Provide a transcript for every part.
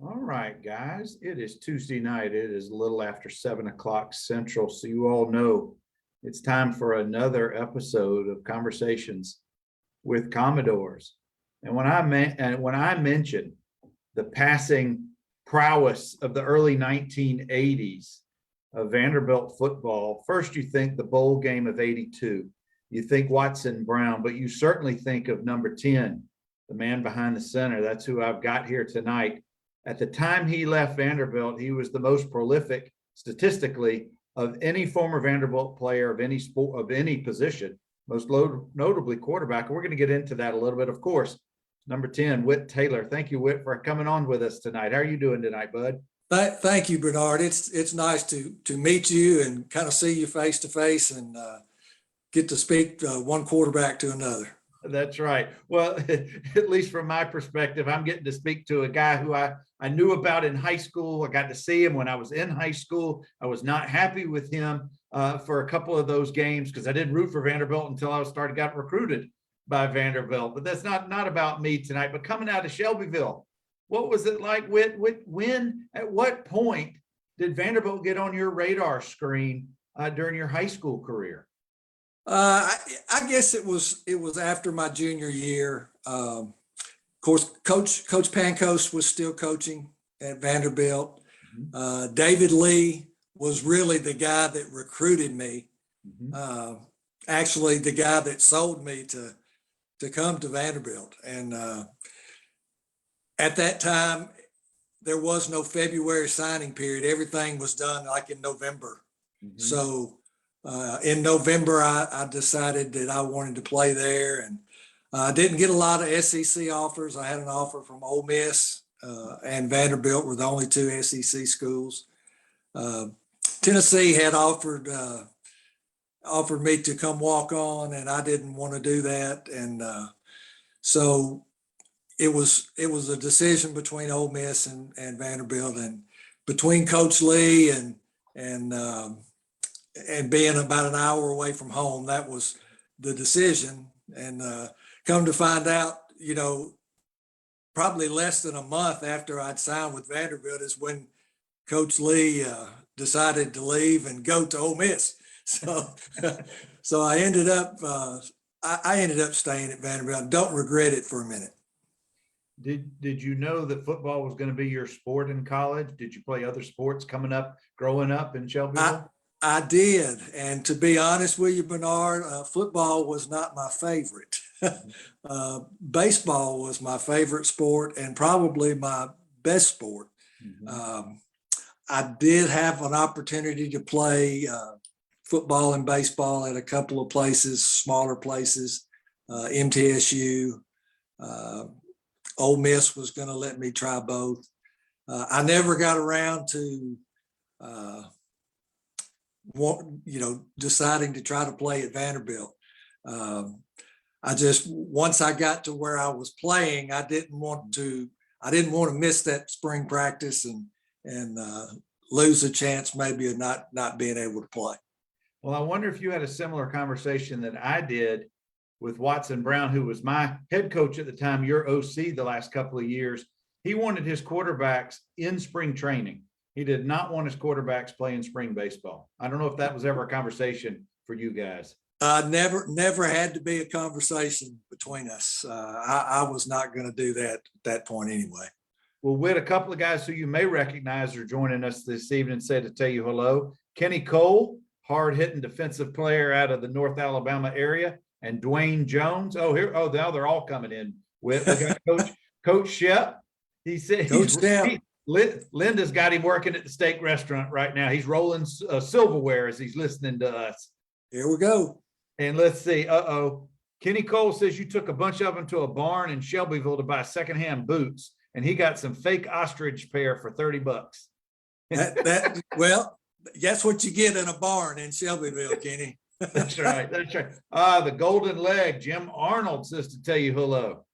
All right, guys, it is Tuesday night. It is a little after 7 o'clock Central. So you all know it's time for another episode of Conversations with Commodores. And when I mention the passing prowess of the early 1980s of Vanderbilt football, first you think the bowl game of 82. You think Watson Brown, but you certainly think of number 10, the man behind the center. That's who I've got here tonight. At the time he left Vanderbilt, he was the most prolific statistically of any former Vanderbilt player of any sport, of any position, most notably quarterback. And we're going to get into that a little bit, of course. Number 10, Whit Taylor. Thank you, Whit, for coming on with us tonight. How are you doing tonight, bud? Thank you, Bernard. It's nice to meet you and kind of see you face to face and get to speak one quarterback to another. That's right. Well, at least from my perspective, I'm getting to speak to a guy who I knew about in high school. I got to see him when I was in high school. I was not happy with him for a couple of those games because I didn't root for Vanderbilt until I got recruited by Vanderbilt. But that's not about me tonight. But coming out of Shelbyville, what was it like? At what point did Vanderbilt get on your radar screen during your high school career? I guess it was after my junior year. Of course, Coach Pancoast was still coaching at Vanderbilt. Mm-hmm. David Lee was really the guy that recruited me. Mm-hmm. Actually, the guy that sold me to come to Vanderbilt. And at that time, there was no February signing period. Everything was done like in November. Mm-hmm. So in November, I decided that I wanted to play there, and I didn't get a lot of SEC offers. I had an offer from Ole Miss and Vanderbilt were the only two SEC schools. Tennessee had offered me to come walk on, and I didn't want to do that, and so it was a decision between Ole Miss and Vanderbilt, and between Coach Lee and being about an hour away from home, that was the decision. And come to find out, probably less than a month after I'd signed with Vanderbilt is when Coach Lee decided to leave and go to Ole Miss. So I ended up staying at Vanderbilt. Don't regret it for a minute. Did you know that football was going to be your sport in college? Did you play other sports growing up in Shelbyville? I did. And to be honest with you, Bernard, football was not my favorite. Baseball was my favorite sport and probably my best sport. Mm-hmm. I did have an opportunity to play football and baseball at a couple of places, smaller places, MTSU. Ole Miss was going to let me try both. I never got around to deciding to try to play at Vanderbilt. Once I got to where I was playing, I didn't want to miss that spring practice and lose a chance maybe of not being able to play. Well, I wonder if you had a similar conversation that I did with Watson Brown, who was my head coach at the time, your OC the last couple of years. He wanted his quarterbacks in spring training. He did not want his quarterbacks playing spring baseball. I don't know if that was ever a conversation for you guys. Never had to be a conversation between us. I was not going to do that at that point anyway. Well, Whit, a couple of guys who you may recognize are joining us this evening, said to tell you hello. Kenny Cole, hard-hitting defensive player out of the North Alabama area, and Dwayne Jones. Now they're all coming in. Whit, we got Coach Shep. He said Linda's got him working at the steak restaurant right now. He's rolling silverware as he's listening to us. Here we go. And let's see. Kenny Cole says you took a bunch of them to a barn in Shelbyville to buy secondhand boots, and he got some fake ostrich pair for $30. Well, that's what you get in a barn in Shelbyville, Kenny. That's right. The golden leg, Jim Arnold, says to tell you hello.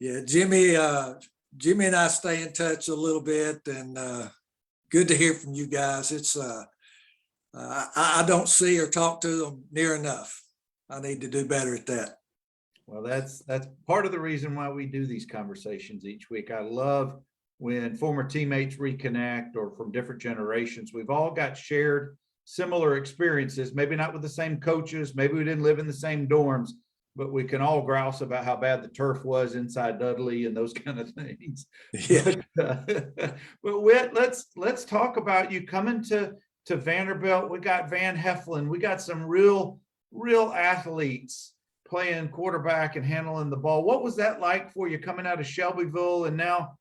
Yeah, Jimmy and I stay in touch a little bit, and good to hear from you guys. It's I don't see or talk to them near enough. I need to do better at that. Well, that's part of the reason why we do these conversations each week. I love when former teammates reconnect or from different generations. We've all got shared similar experiences, maybe not with the same coaches, maybe we didn't live in the same dorms, but we can all grouse about how bad the turf was inside Dudley and those kind of things. Yeah. But Whit, let's talk about you coming to Vanderbilt. We got Van Heflin. We got some real athletes playing quarterback and handling the ball. What was that like for you coming out of Shelbyville? And now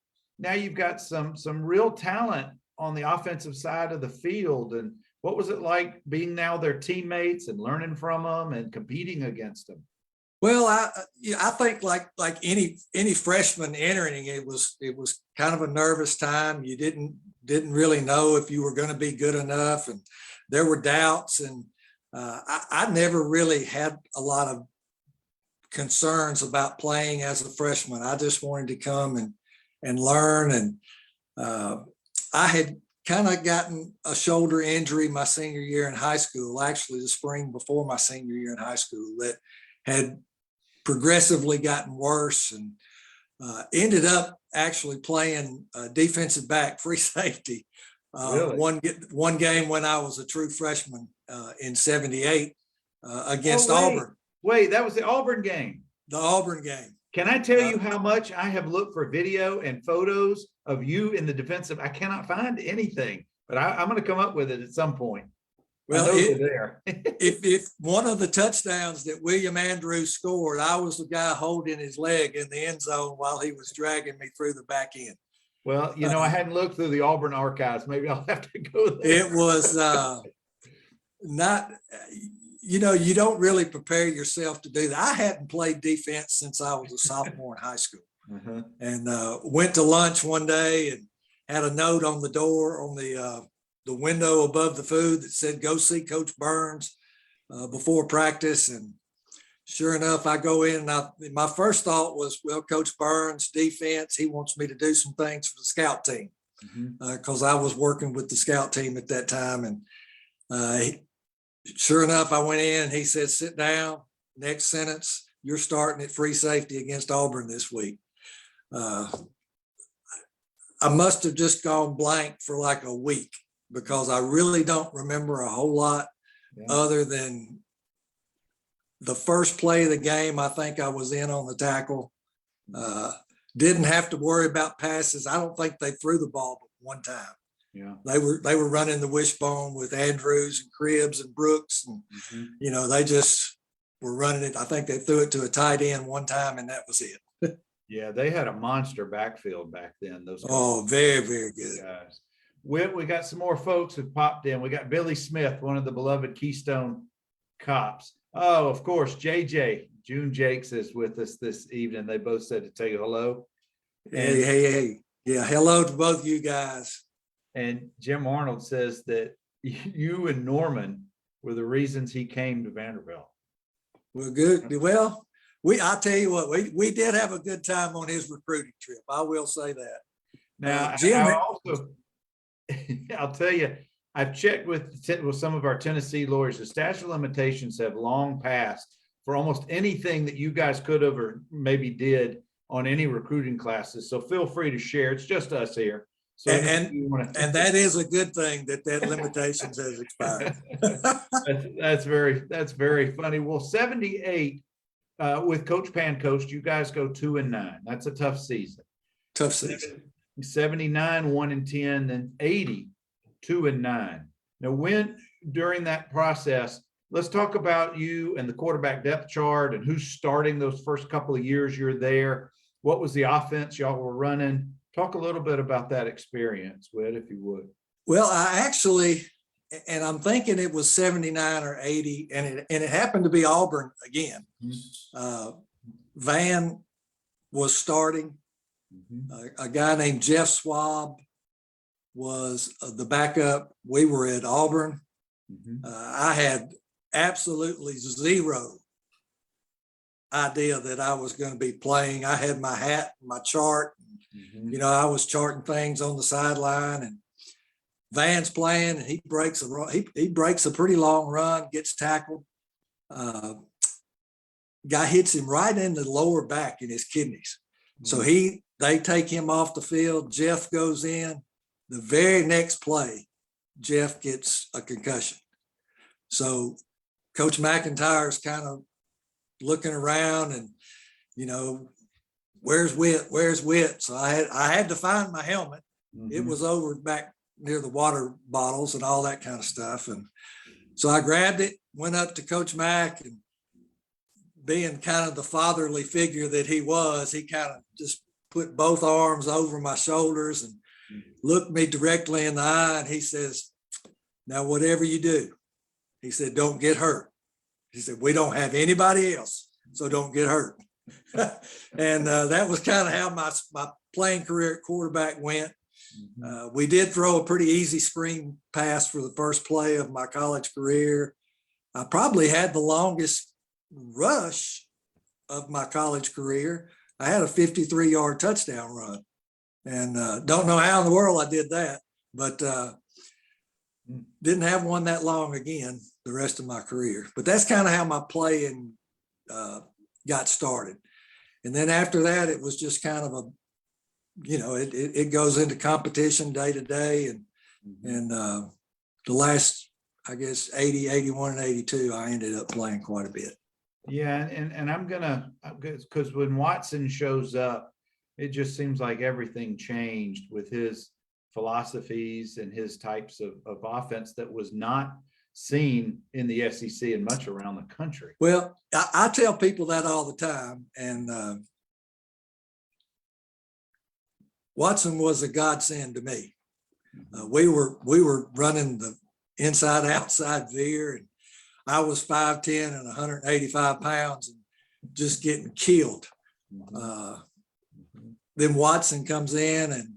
you've got some real talent on the offensive side of the field. And what was it like being now their teammates and learning from them and competing against them? Well, I think like any freshman entering, it was kind of a nervous time. You didn't really know if you were going to be good enough, and there were doubts. And I never really had a lot of concerns about playing as a freshman. I just wanted to come and learn. And I had kind of gotten a shoulder injury my senior year in high school, actually the spring before my senior year in high school, that had progressively gotten worse, and ended up actually playing defensive back, free safety. Really? One game when I was a true freshman in '78 against Oh, Auburn. Wait, that was the Auburn game. The Auburn game. Can I tell you how much I have looked for video and photos of you in the defensive? I cannot find anything, but I'm going to come up with it at some point. Well, there. if one of the touchdowns that William Andrews scored, I was the guy holding his leg in the end zone while he was dragging me through the back end. Well, I hadn't looked through the Auburn archives. Maybe I'll have to go there. It was not, you don't really prepare yourself to do that. I hadn't played defense since I was a sophomore in high school. Uh-huh. And went to lunch one day and had a note on the door on the window above the food that said, "Go see Coach Burns before practice." And sure enough, I go in, and my first thought was, well, Coach Burns, defense, he wants me to do some things for the scout team, because I was working with the scout team at that time. And sure enough, I went in, and he said, "Sit down. Next sentence, you're starting at free safety against Auburn this week." I must have just gone blank for like a week, because I really don't remember a whole lot other than the first play of the game. I think I was in on the tackle. Didn't have to worry about passes. I don't think they threw the ball but one time. Yeah, they were running the wishbone with Andrews and Cribbs and Brooks, and they just were running it. I think they threw it to a tight end one time, and that was it. Yeah, they had a monster backfield back then. Those very, very good guys. We got some more folks who popped in. We got Billy Smith, one of the beloved Keystone cops. Oh, of course, JJ, June Jakes is with us this evening. They both said to tell you hello. Hey. Yeah, hello to both you guys. And Jim Arnold says that you and Norman were the reasons he came to Vanderbilt. Well, good. Well, I'll tell you what, we did have a good time on his recruiting trip. I will say that. Now, Jim, I'll tell you, I've checked with some of our Tennessee lawyers. The statute of limitations have long passed for almost anything that you guys could have or maybe did on any recruiting classes. So feel free to share. It's just us here. So and that is a good thing that limitations has expired. that's very funny. Well, 78 with Coach Pan coached, you guys go 2-9. That's a tough season. Tough season. 79, 1-10, then 80, 2-9. Now, when during that process, let's talk about you and the quarterback depth chart and who's starting those first couple of years you're there. What was the offense y'all were running? Talk a little bit about that experience, Whit, if you would. Well, I actually, and I'm thinking it was 79 or 80, and it happened to be Auburn again. Van was starting. A guy named Jeff Swab was the backup. We were at Auburn. I had absolutely zero idea that I was going to be playing. I had my hat, my chart. I was charting things on the sideline, and Van's playing, and he breaks a pretty long run, gets tackled. Guy hits him right in the lower back in his kidneys. So the They take him off the field. Jeff goes in. The very next play, Jeff gets a concussion. So Coach McIntyre's kind of looking around and, you know, where's Whit? Where's Whit? So I had to find my helmet. It was over back near the water bottles and all that kind of stuff. And so I grabbed it, went up to Coach Mack, and being kind of the fatherly figure that he was, he kind of just put both arms over my shoulders and looked me directly in the eye. And he says, now, whatever you do, he said, don't get hurt. He said, we don't have anybody else, so don't get hurt. And that was kind of how my playing career at quarterback went. We did throw a pretty easy screen pass for the first play of my college career. I probably had the longest rush of my college career. I had a 53-yard touchdown run, and don't know how in the world I did that, but didn't have one that long again the rest of my career. But that's kind of how my playing got started. And then after that, it was just kind of a, you know, it goes into competition day to day. And the last, I guess, 80, 81, and 82, I ended up playing quite a bit. Yeah, and I'm gonna, because when Watson shows up, it just seems like everything changed with his philosophies and his types of offense that was not seen in the SEC and much around the country. Well, I tell people that all the time, and Watson was a godsend to me. We were running the inside outside veer, and I was 5'10" and 185 pounds and just getting killed. Then Watson comes in, and,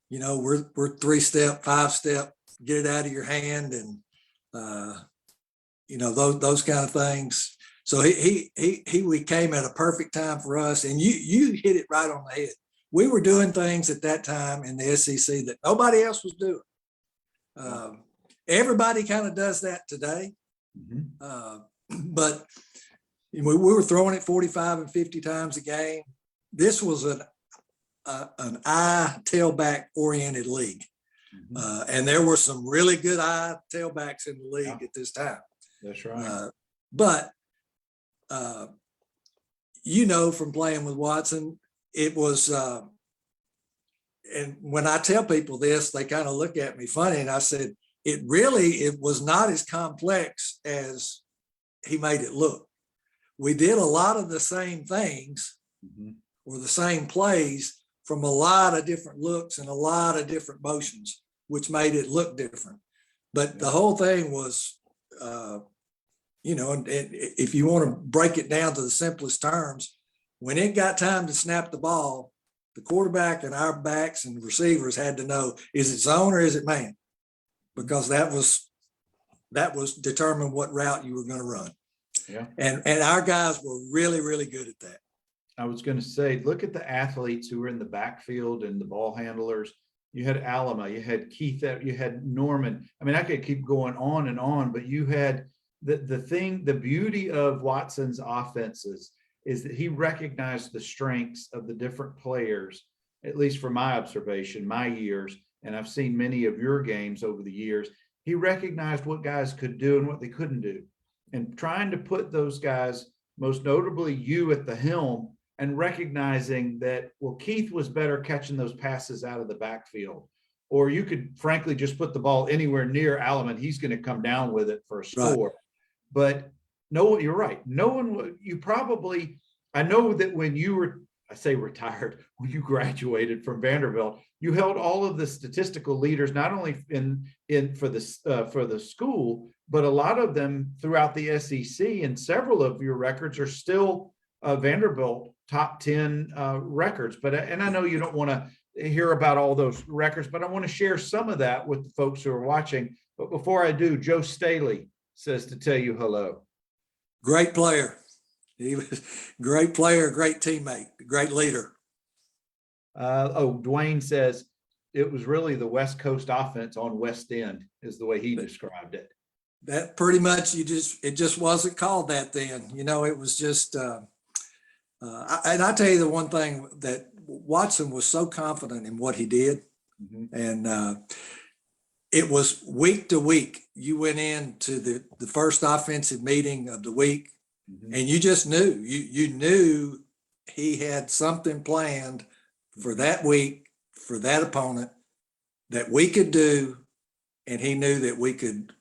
you know, we're 3-step, 5-step, get it out of your hand, and you know, those kind of things. So he came at a perfect time for us, and you hit it right on the head. We were doing things at that time in the SEC that nobody else was doing. Everybody kind of does that today. But we were throwing it 45 and 50 times a game. This was an eye tailback oriented league. And there were some really good eye tailbacks in the league at this time. That's right. But you know, from playing with Watson, it was, and when I tell people this, they kind of look at me funny, and I said, it was not as complex as he made it look. We did a lot of the same things or the same plays from a lot of different looks and a lot of different motions, which made it look different. But the whole thing was, you know, and if you want to break it down to the simplest terms, when it got time to snap the ball, the quarterback and our backs and receivers had to know, is it zone or is it man? Because that was determine what route you were going to run. Yeah. And our guys were really, really good at that. I was going to say, look at the athletes who were in the backfield and the ball handlers. You had Alama, you had Keith, you had Norman. I mean, I could keep going on and on, but you had the beauty of Watson's offenses is that he recognized the strengths of the different players, at least from my observation, my years, and I've seen many of your games over the years. He recognized what guys could do and what they couldn't do, and trying to put those guys, most notably you, at the helm, and recognizing that, well, Keith was better catching those passes out of the backfield, or you could frankly just put the ball anywhere near Allen, he's going to come down with it for a score. Right. But no, you're right. No one, you probably, I know that when you were, I say retired, when you graduated from Vanderbilt, you held all of the statistical leaders, not only for the school, but a lot of them throughout the SEC, and several of your records are still Vanderbilt top 10 records. And I know you don't want to hear about all those records, but I want to share some of that with the folks who are watching. But before I do, Joe Staley says to tell you hello. Great player. He was a great player, great teammate, great leader. Dwayne says it was really the West Coast offense on West End is the way he described it. That pretty much, it just wasn't called that then. You know, it was just, and I tell you the one thing that Watson was so confident in what he did. Mhm. And it was week to week. You went into the first offensive meeting of the week, Mhm. and you just knew, you knew he had something planned for that week, for that opponent, that we could do, and he knew that we could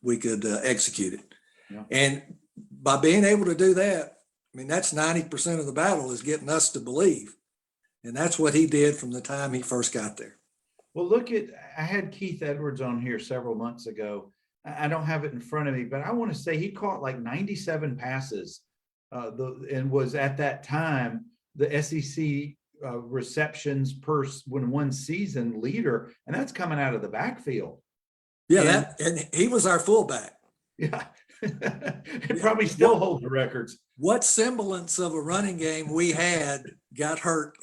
execute it. Yeah. And by being able to do that, I mean, that's 90% of the battle, is getting us to believe. And that's what he did from the time he first got there. Well, I had Keith Edwards on here several months ago. I don't have it in front of me, but I want to say he caught like 97 passes and was at that time the SEC receptions per one season leader. And that's coming out of the backfield. Yeah, and he was our fullback. Yeah. It probably still holds the records. What semblance of a running game we had got hurt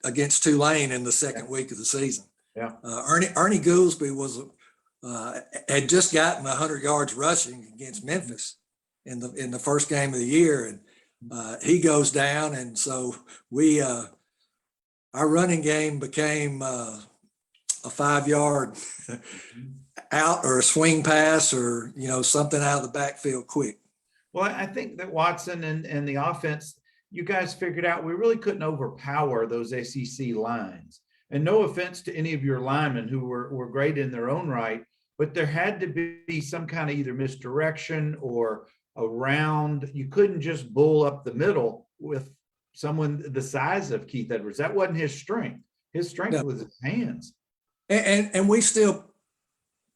against Tulane in the second week of the season. Yeah. Ernie Goolsby had just gotten 100 yards rushing against Memphis in the first game of the year, and he goes down, and so our running game became a 5-yard out or a swing pass, or something out of the backfield quick. Well, I think that Watson and the offense, you guys figured out we really couldn't overpower those SEC lines. And no offense to any of your linemen who were great in their own right, but there had to be some kind of either misdirection or around. You couldn't just bull up the middle with someone the size of Keith Edwards. That wasn't his strength. His strength was his hands. And we still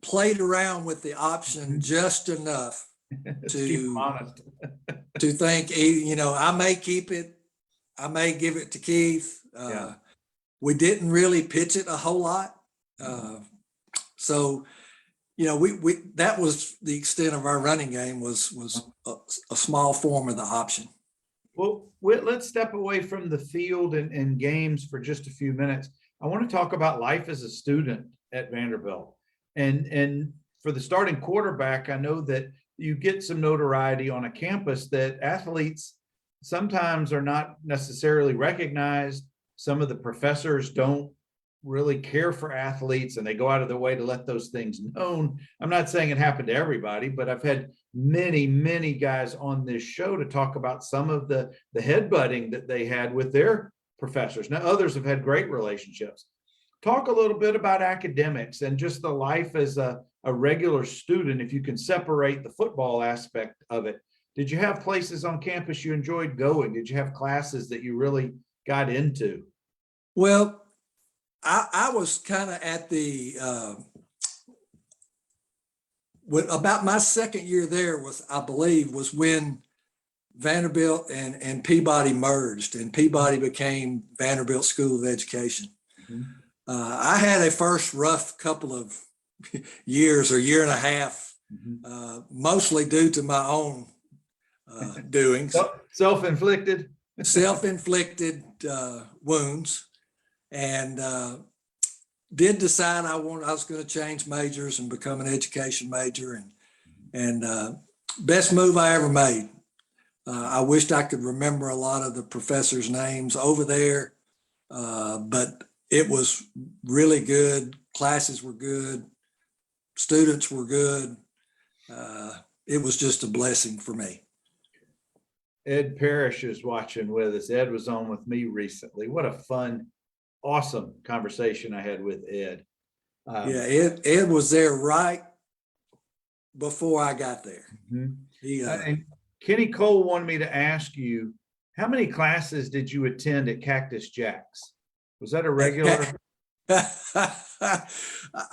played around with the option just enough to think, I may keep it, I may give it to Keith. We didn't really pitch it a whole lot. So, we that was the extent of our running game, was a small form of the option. Well, let's step away from the field and games for just a few minutes. I want to talk about life as a student at Vanderbilt. And for the starting quarterback, I know that you get some notoriety on a campus that athletes sometimes are not necessarily recognized. Some of the professors don't really care for athletes, and they go out of their way to let those things known. I'm not saying it happened to everybody, but I've had many, many guys on this show to talk about some of the headbutting that they had with their professors. Now, others have had great relationships. Talk a little bit about academics and just the life as a regular student, if you can separate the football aspect of it. Did you have places on campus you enjoyed going? Did you have classes that you really got into? Well, I was kind of at the about my second year there I believe was when Vanderbilt and Peabody merged, and Peabody became Vanderbilt School of Education. Mm-hmm. I had a first rough couple of years or year and a half, mostly due to my own doings. Self-inflicted wounds, and did decide I was going to change majors and become an education major, and best move I ever made. I wished I could remember a lot of the professors' names over there, but it was really good. Classes were good. Students were good. It was just a blessing for me. Ed Parrish is watching with us. Ed was on with me recently. What a fun, awesome conversation I had with Ed. Ed was there right before I got there. Mm-hmm. And Kenny Cole wanted me to ask you, how many classes did you attend at Cactus Jack's? Was that a regular?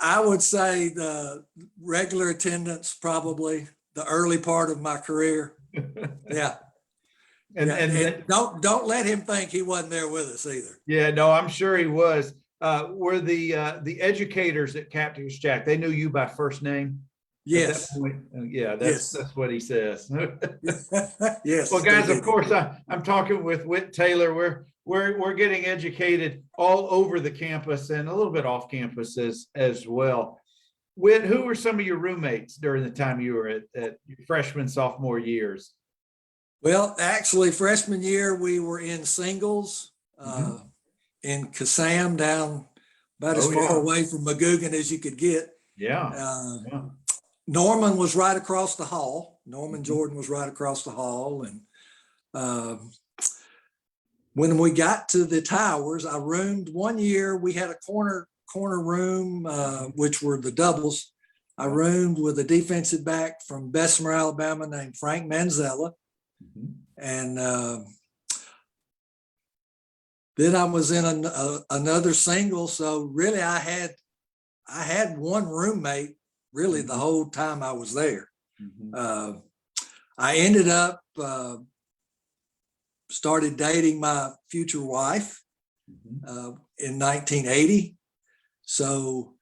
I would say the regular attendance, probably the early part of my career. Yeah. And don't let him think he wasn't there with us either. Yeah, no, I'm sure he was. Were the educators at Cactus Jack, they knew you by first name? Yes. Yeah, that's what he says. Yes. Well, guys, of course, I'm talking with Whit Taylor. We're getting educated all over the campus and a little bit off campus as well. Whit, who were some of your roommates during the time you were at your freshman, sophomore years? Well, actually, freshman year we were in singles. in Kassam, down about as Oh, far yeah. away from Magoogan as you could get. Yeah. Yeah. Norman was right across the hall. Norman Mhm. Jordan was right across the hall. And when we got to the towers, I roomed one year. We had a corner room, which were the doubles. I roomed with a defensive back from Bessemer, Alabama, named Frank Manzella. Mhm. And then I was in another single. So really, I had one roommate really the whole time I was there. Mhm. I ended up started dating my future wife Mhm. in 1980. So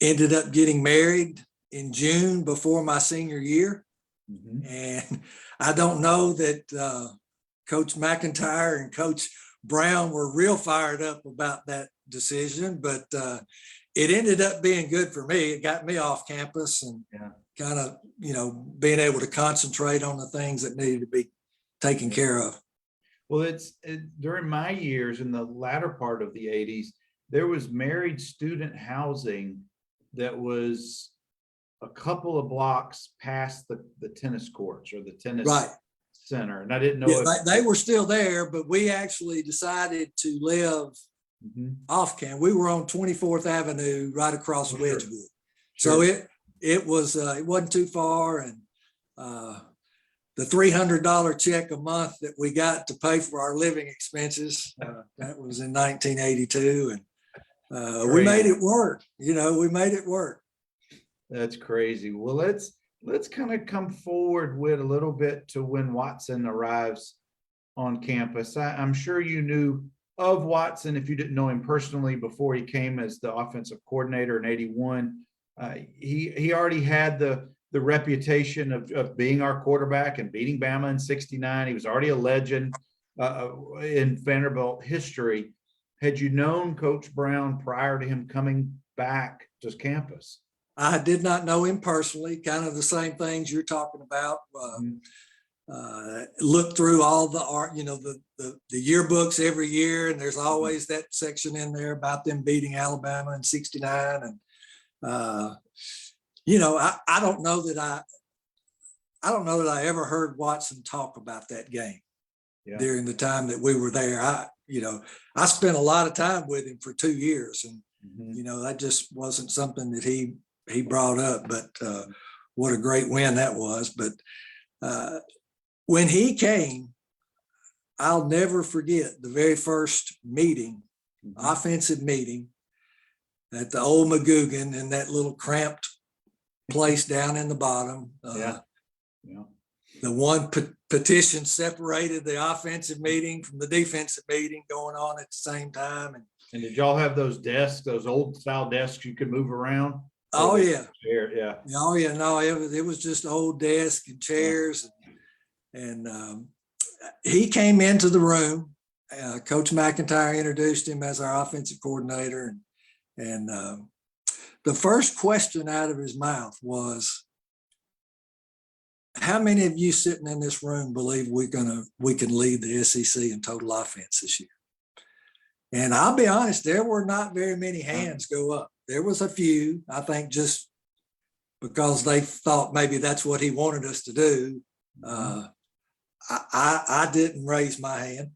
ended up getting married in June before my senior year. Mhm. And I don't know that Coach McIntyre and Coach Brown were real fired up about that decision, but it ended up being good for me. It got me off campus and Yeah. kind of, being able to concentrate on the things that needed to be taken care of. Well, during my years in the latter part of the 80s, there was married student housing that was a couple of blocks past the tennis courts or the tennis Right. center. And I didn't know Yeah, if they were still there, but we actually decided to live Mhm. off campus. We were on 24th Avenue, right across Sure. Wedgwood. Sure. So it wasn't too far, and the $300 check a month that we got to pay for our living expenses, that was in 1982, and we made it work. We made it work. That's crazy. Well, let's kind of come forward with a little bit to when Watson arrives on campus. I'm sure you knew of Watson if you didn't know him personally before he came as the offensive coordinator in '81. He already had the reputation of being our quarterback and beating Bama in '69. He was already a legend in Vanderbilt history. Had you known Coach Brown prior to him coming back to campus? I did not know him personally, kind of the same things you're talking about. Look through all the art, the yearbooks every year, and there's always that section in there about them beating Alabama in '69. And I don't know that I ever heard Watson talk about that game during the time that we were there. I spent a lot of time with him for 2 years, and that just wasn't something that he brought up. But what a great win that was. But when he came, I'll never forget the very first meeting, offensive meeting at the old Magoogan in that little cramped place down in the bottom. The one petition separated the offensive meeting from the defensive meeting going on at the same time. And did y'all have those desks, those old style desks you could move around? Oh yeah. Yeah. Oh yeah. No, it was just old desks and chairs. And he came into the room. Coach McIntyre introduced him as our offensive coordinator. And the first question out of his mouth was, how many of you sitting in this room believe we can lead the SEC in total offense this year? And I'll be honest, there were not very many hands go up. There was a few, I think, just because they thought maybe that's what he wanted us to do. I didn't raise my hand,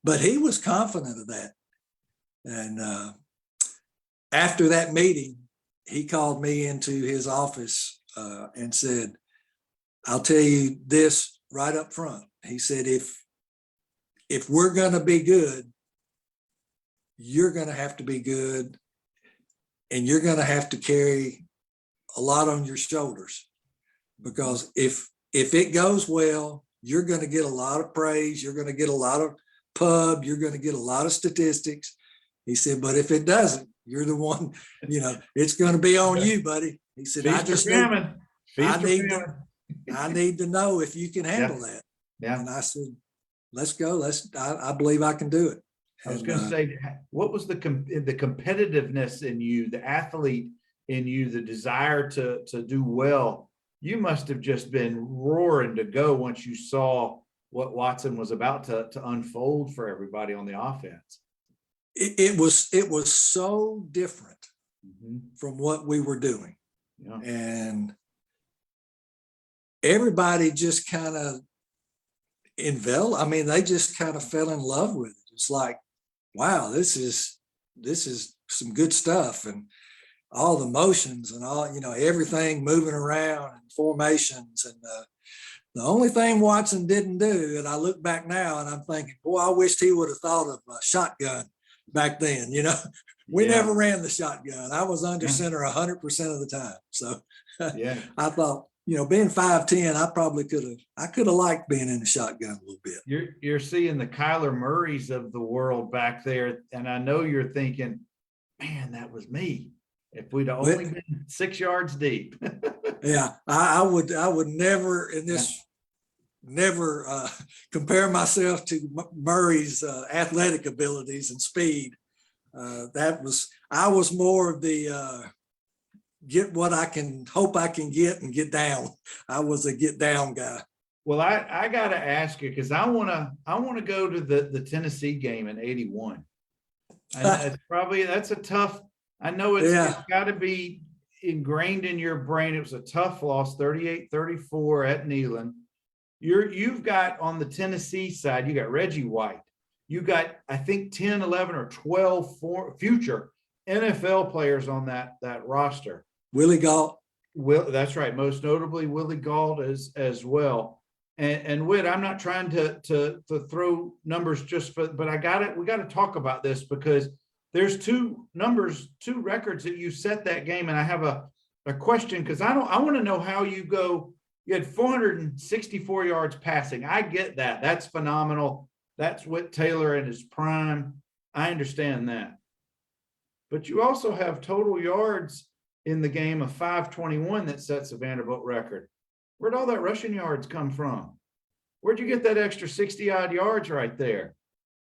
but he was confident of that. And after that meeting, he called me into his office and said, "I'll tell you this right up front." He said, if we're going to be good, you're going to have to be good, and you're going to have to carry a lot on your shoulders, because if it goes well, you're going to get a lot of praise. You're going to get a lot of pub. You're going to get a lot of statistics. He said, but if it doesn't, you're the one, it's going to be on you, buddy. He said, I need to know if you can handle that. Yeah. And I said, let's go. I believe I can do it. I was going to say, what was the competitiveness in you, the athlete in you, the desire to do well? You must have just been roaring to go once you saw what Watson was about to unfold for everybody on the offense. It was so different from what we were doing. Yeah. And everybody just kind of enveloped. I mean, they just kind of fell in love with it. It's like, wow, this is some good stuff, and all the motions and all, everything moving around and formations. And the only thing Watson didn't do, and I look back now and I'm thinking, boy, I wished he would have thought of a shotgun back then. We never ran the shotgun. I was under center 100% of the time. So Yeah. I thought, being 5'10", I could have liked being in the shotgun a little bit. You're seeing the Kyler Murrays of the world back there, and I know you're thinking, man, that was me. If we'd only been 6 yards deep. Yeah, I would never never compare myself to Murray's athletic abilities and speed. I was more of the get what I can hope I can get and get down. I was a get down guy. Well, I got to ask you, because I want to go to the Tennessee game in '81. And that's a tough. I know it's got to be ingrained in your brain. It was a tough loss, 38-34 at Neyland. You've got on the Tennessee side, you got Reggie White. You got, I think, 10, 11, or 12 future NFL players on that roster. Willie Gault. That's right. Most notably Willie Gault as well. And Whit, I'm not trying to throw numbers but we got to talk about this, because there's two records that you set that game. And I have a question, because I want to know how you go. You had 464 yards passing. I get that. That's phenomenal. That's Whit Taylor in his prime. I understand that. But you also have total yards in the game of 521 that sets the Vanderbilt record. Where'd all that rushing yards come from? Where'd you get that extra 60-odd yards right there?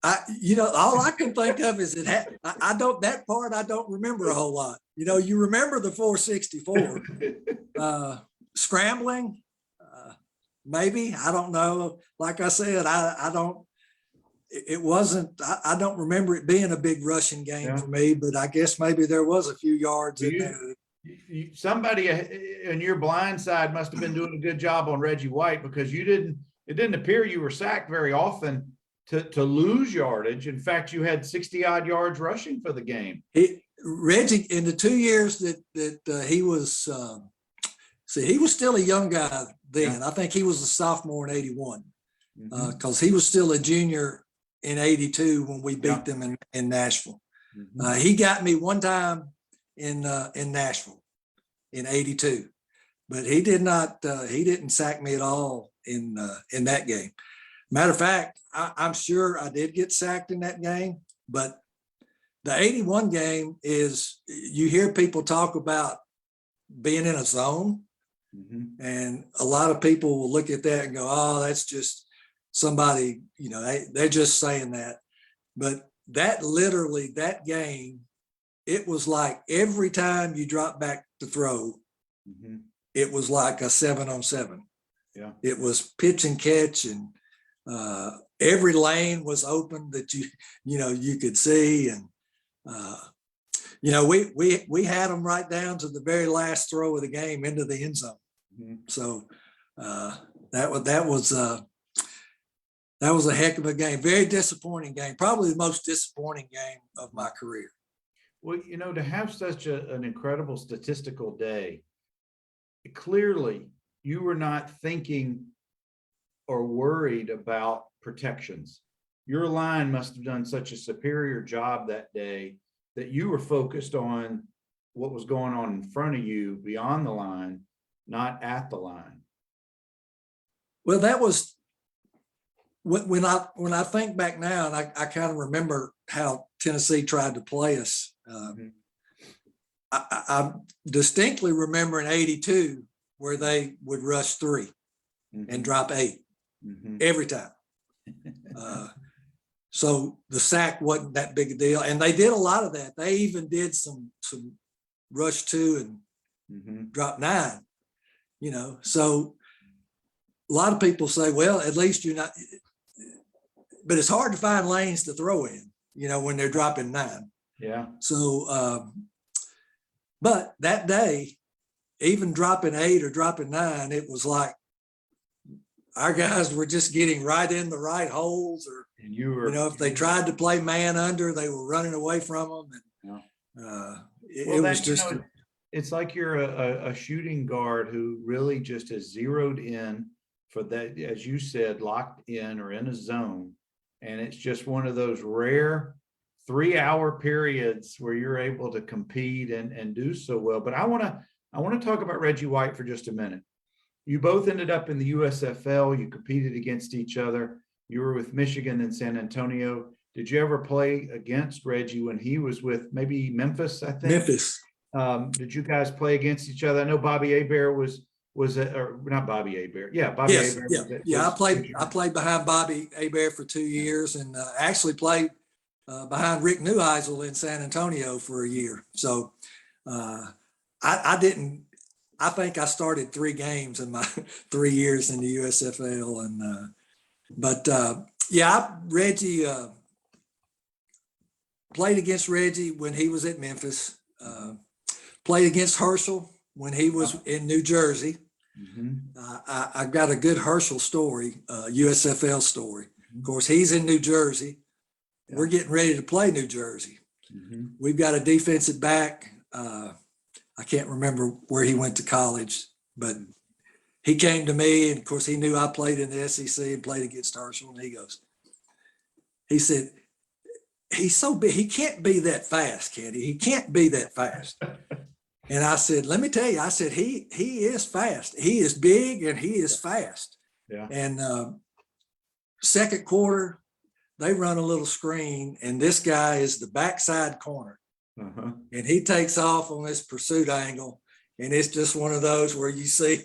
All I can think of is that part I don't remember a whole lot. You remember the 464 scrambling, maybe, I don't know. Like I said, I don't remember it being a big rushing game for me, but I guess maybe there was a few yards in there. Somebody in your blind side must have been doing a good job on Reggie White, because it didn't appear you were sacked very often to lose yardage. In fact, you had 60-odd yards rushing for the game. Reggie, in the 2 years that he was, he was still a young guy then. Yeah. I think he was a sophomore in '81, because he was still a junior in '82 when we beat them in Nashville. He got me one time in Nashville in '82, but he didn't sack me at all in that game. Matter of fact, I'm sure I did get sacked in that game, but the '81 game is, you hear people talk about being in a zone, and a lot of people will look at that and go, oh, that's just somebody, they're just saying that. But that game, it was like every time you drop back to throw, it was like a 7-on-7. Yeah. It was pitch and catch, and every lane was open that you could see. And we had them right down to the very last throw of the game into the end zone. So that was a heck of a game. Very disappointing game. Probably the most disappointing game of my career. Well, to have such an incredible statistical day, clearly you were not thinking or worried about protections. Your line must have done such a superior job that day that you were focused on what was going on in front of you beyond the line, not at the line. Well, that was when I think back now, and I kind of remember how Tennessee tried to play us. I distinctly remember in '82 where they would rush 3 and drop 8 every time. So the sack wasn't that big a deal, and they did a lot of that. They even did some rush 2 and drop 9. So a lot of people say, well, at least you're not, but it's hard to find lanes to throw in, when they're dropping 9. Yeah. So, but that day, even dropping 8 or dropping 9, it was like our guys were just getting right in the right holes, or, And you were, if they tried to play man under, they were running away from them. And, yeah. it was just, it's like you're a shooting guard who really just has zeroed in for that, as you said, locked in or in a zone. And it's just one of those rare 3-hour periods where you're able to compete and do so well. But I want to talk about Reggie White for just a minute. You both ended up in the USFL. You competed against each other. You were with Michigan and San Antonio. Did you ever play against Reggie when he was with maybe Memphis, I think? Memphis. Did you guys play against each other? I know Bobby Hebert was or not Bobby Hebert. Yeah, Bobby Yes, Hebert. yeah. I played behind Bobby Hebert for 2 years, and actually played behind Rick Neuheisel in San Antonio for a year. So I didn't. I think I started 3 games in my 3 years in the USFL, and Reggie played against Reggie when he was at Memphis. Played against Herschel when he was in New Jersey. I've got a good Herschel story, USFL story. Of course, he's in New Jersey. We're getting ready to play New Jersey. We've got a defensive back. I can't remember where he went to college, but he came to me, and of course he knew I played in the SEC and played against Herschel. And he said, he's so big, he can't be that fast, can he? He can't be that fast. And I said, let me tell you, I said, he is fast. He is big and he is fast. Yeah. And second quarter, they run a little screen, and this guy is the backside corner. And he takes off on this pursuit angle, and it's just one of those where you see,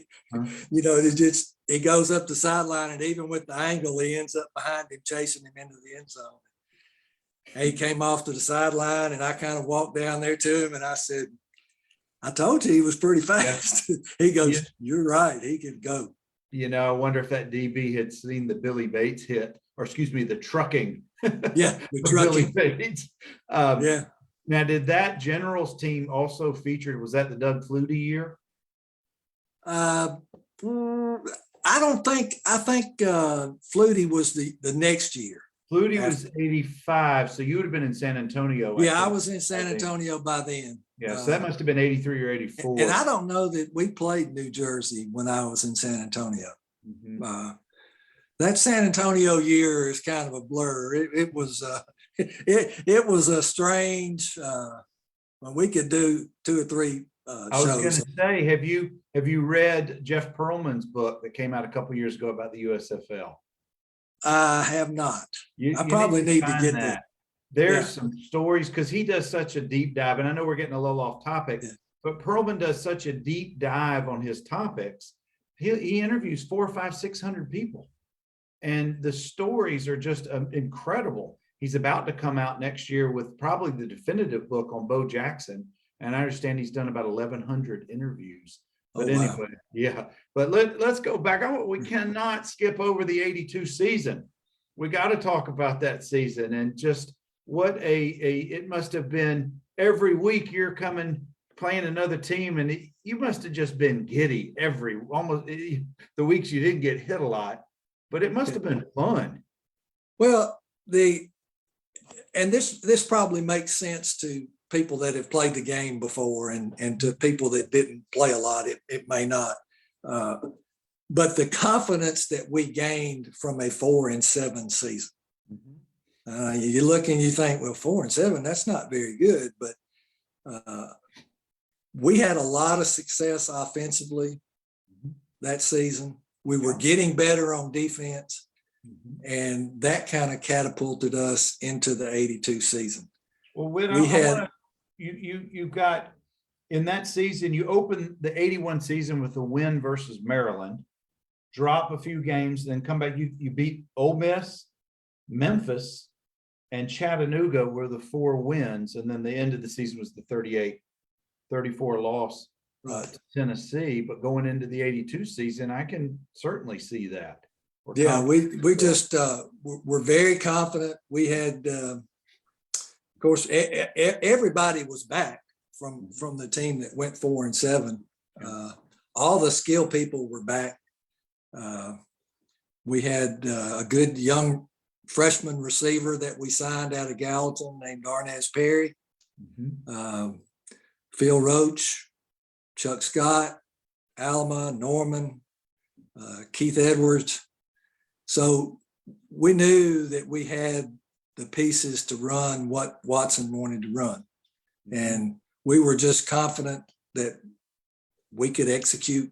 he goes up the sideline, and even with the angle, he ends up behind him, chasing him into the end zone. And he came off to the sideline, and I kind of walked down there to him, and I said, I told you he was pretty fast. Yeah. He goes, you're right, he could go. I wonder if that DB had seen the Billy Bates hit, or excuse me, the trucking. Yeah, the trucking. Billy Bates. Yeah. Now, did that Generals team also feature, was that the Doug Flutie year? I think Flutie was the next year. Flutie was 85, so you would have been in San Antonio. I was in San Antonio by then. Yeah, so that must have been 83 or 84. And I don't know that we played New Jersey when I was in San Antonio. That San Antonio year is kind of a blur. It was a strange. We could do 2 or 3 I was going to say, have you read Jeff Pearlman's book that came out a couple years ago about the USFL? I have not. I probably need to get that. There's some stories, because he does such a deep dive, and I know we're getting a little off topic, but Pearlman does such a deep dive on his topics. He interviews 400, 500, 600 people, and the stories are just incredible. He's about to come out next year with probably the definitive book on Bo Jackson, and I understand he's done about 1,100 interviews. But anyway, yeah. But let's go back. We cannot skip over the 82 season. We got to talk about that season, and just what it must have been. Every week you're playing another team, and you must have just been giddy almost the weeks you didn't get hit a lot, but it must have been fun. Well, this probably makes sense to people that have played the game before, and to people that didn't play a lot, it may not. But the confidence that we gained from a 4-7 season. You look and you think, well, 4-7, that's not very good. But we had a lot of success offensively that season. We were getting better on defense, and that kind of catapulted us into the 82 season. Well, Whit, you got in that season, you opened the 81 season with a win versus Maryland, drop a few games, then come back. You beat Ole Miss, Memphis, and Chattanooga were the 4 wins. And then the end of the season was the 38-34 loss Right. to Tennessee, but going into the 82 season, I can certainly see that. We're Yeah, confident. we just we're very confident. We had, of course, everybody was back from the team that went 4-7. All the skill people were back. We had a good young freshman receiver that we signed out of Gallatin named Arnaz Perry, Phil Roach, Chuck Scott, Alma, Norman, Keith Edwards. So we knew that we had the pieces to run what Watson wanted to run. And we were just confident that we could execute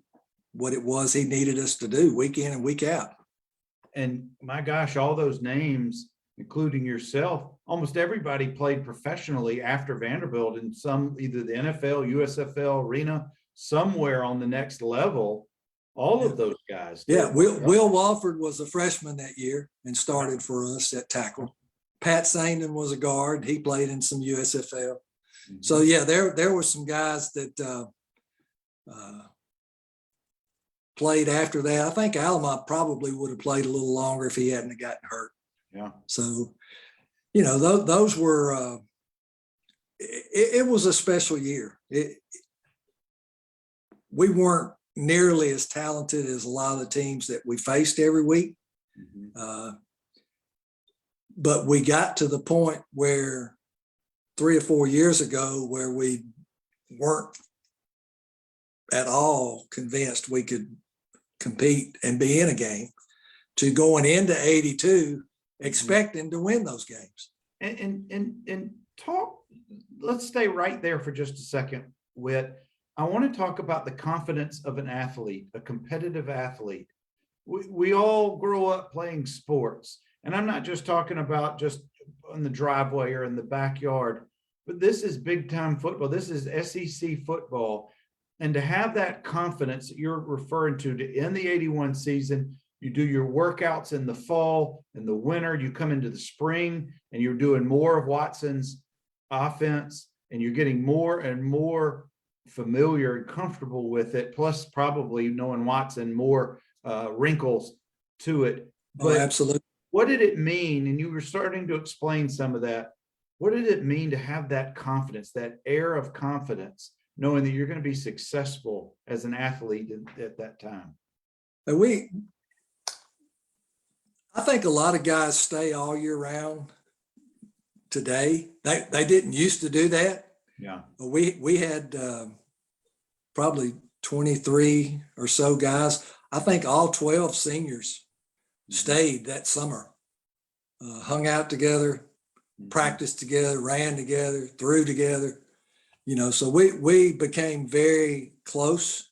what it was he needed us to do week in and week out. And my gosh, all those names, including yourself, almost everybody played professionally after Vanderbilt in some, either the NFL, USFL, Arena, somewhere on the next level. All of those guys. Yeah, Will Walford was a freshman that year and started for us at tackle. Pat Saindon was a guard. He played in some USFL. So yeah, there were some guys that played after that. I think Alma probably would have played a little longer if he hadn't gotten hurt. Yeah. So, you know, those were, it was a special year. We weren't nearly as talented as a lot of the teams that we faced every week. But we got to the point where 3 or 4 years ago where we weren't at all convinced we could compete and be in a game, to going into 82 expecting to win those games. And talk, let's stay right there for just a second, Whit. I want to talk about the confidence of an athlete, a competitive athlete. We all grow up playing sports, and I'm not just talking about just in the driveway or in the backyard, but this is big time football. This is SEC football. And to have that confidence that you're referring to end the 81 season, you do your workouts in the fall, in the winter, you come into the spring and you're doing more of Watson's offense and you're getting more and more familiar and comfortable with it, plus probably knowing Watson, more wrinkles to it. But absolutely. What did it mean? And you were starting to explain some of that. What did it mean to have that confidence, that air of confidence, knowing that you're going to be successful as an athlete at that time? I think a lot of guys stay all year round today. They didn't used to do that. Yeah. We had probably 23 or so guys. I think all 12 seniors stayed that summer, hung out together, practiced together, ran together, threw together. You know, so we became very close.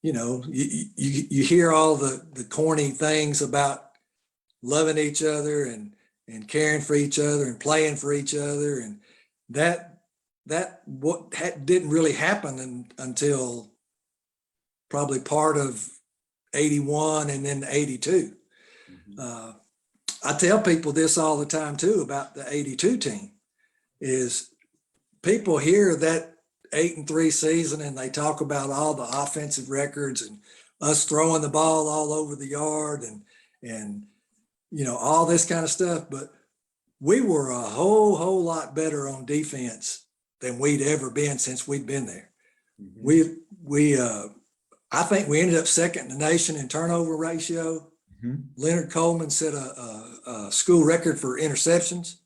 You know, you hear all the corny things about loving each other and caring for each other and playing for each other, and that didn't really happen until probably part of 81 and then 82. I tell people this all the time too about the 82 team. Is people hear that 8-3 season and they talk about all the offensive records and us throwing the ball all over the yard and you know, all this kind of stuff, but we were a whole lot better on defense than we'd ever been since we'd been there. I think we ended up second in the nation in turnover ratio. Leonard Coleman set a school record for interceptions.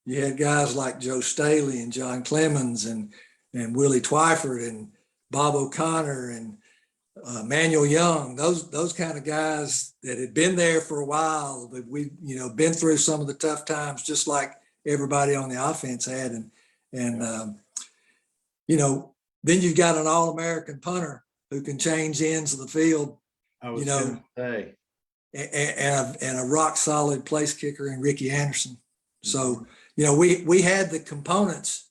You had guys like Joe Staley and John Clemens and Willie Twyford and Bob O'Connor and Manuel Young, those kind of guys that had been there for a while, that we, you know, been through some of the tough times, just like everybody on the offense had. And you know, then you've got an All-American punter who can change ends of the field, you know, and a rock solid place kicker in Ricky Anderson. So, you know, we had the components.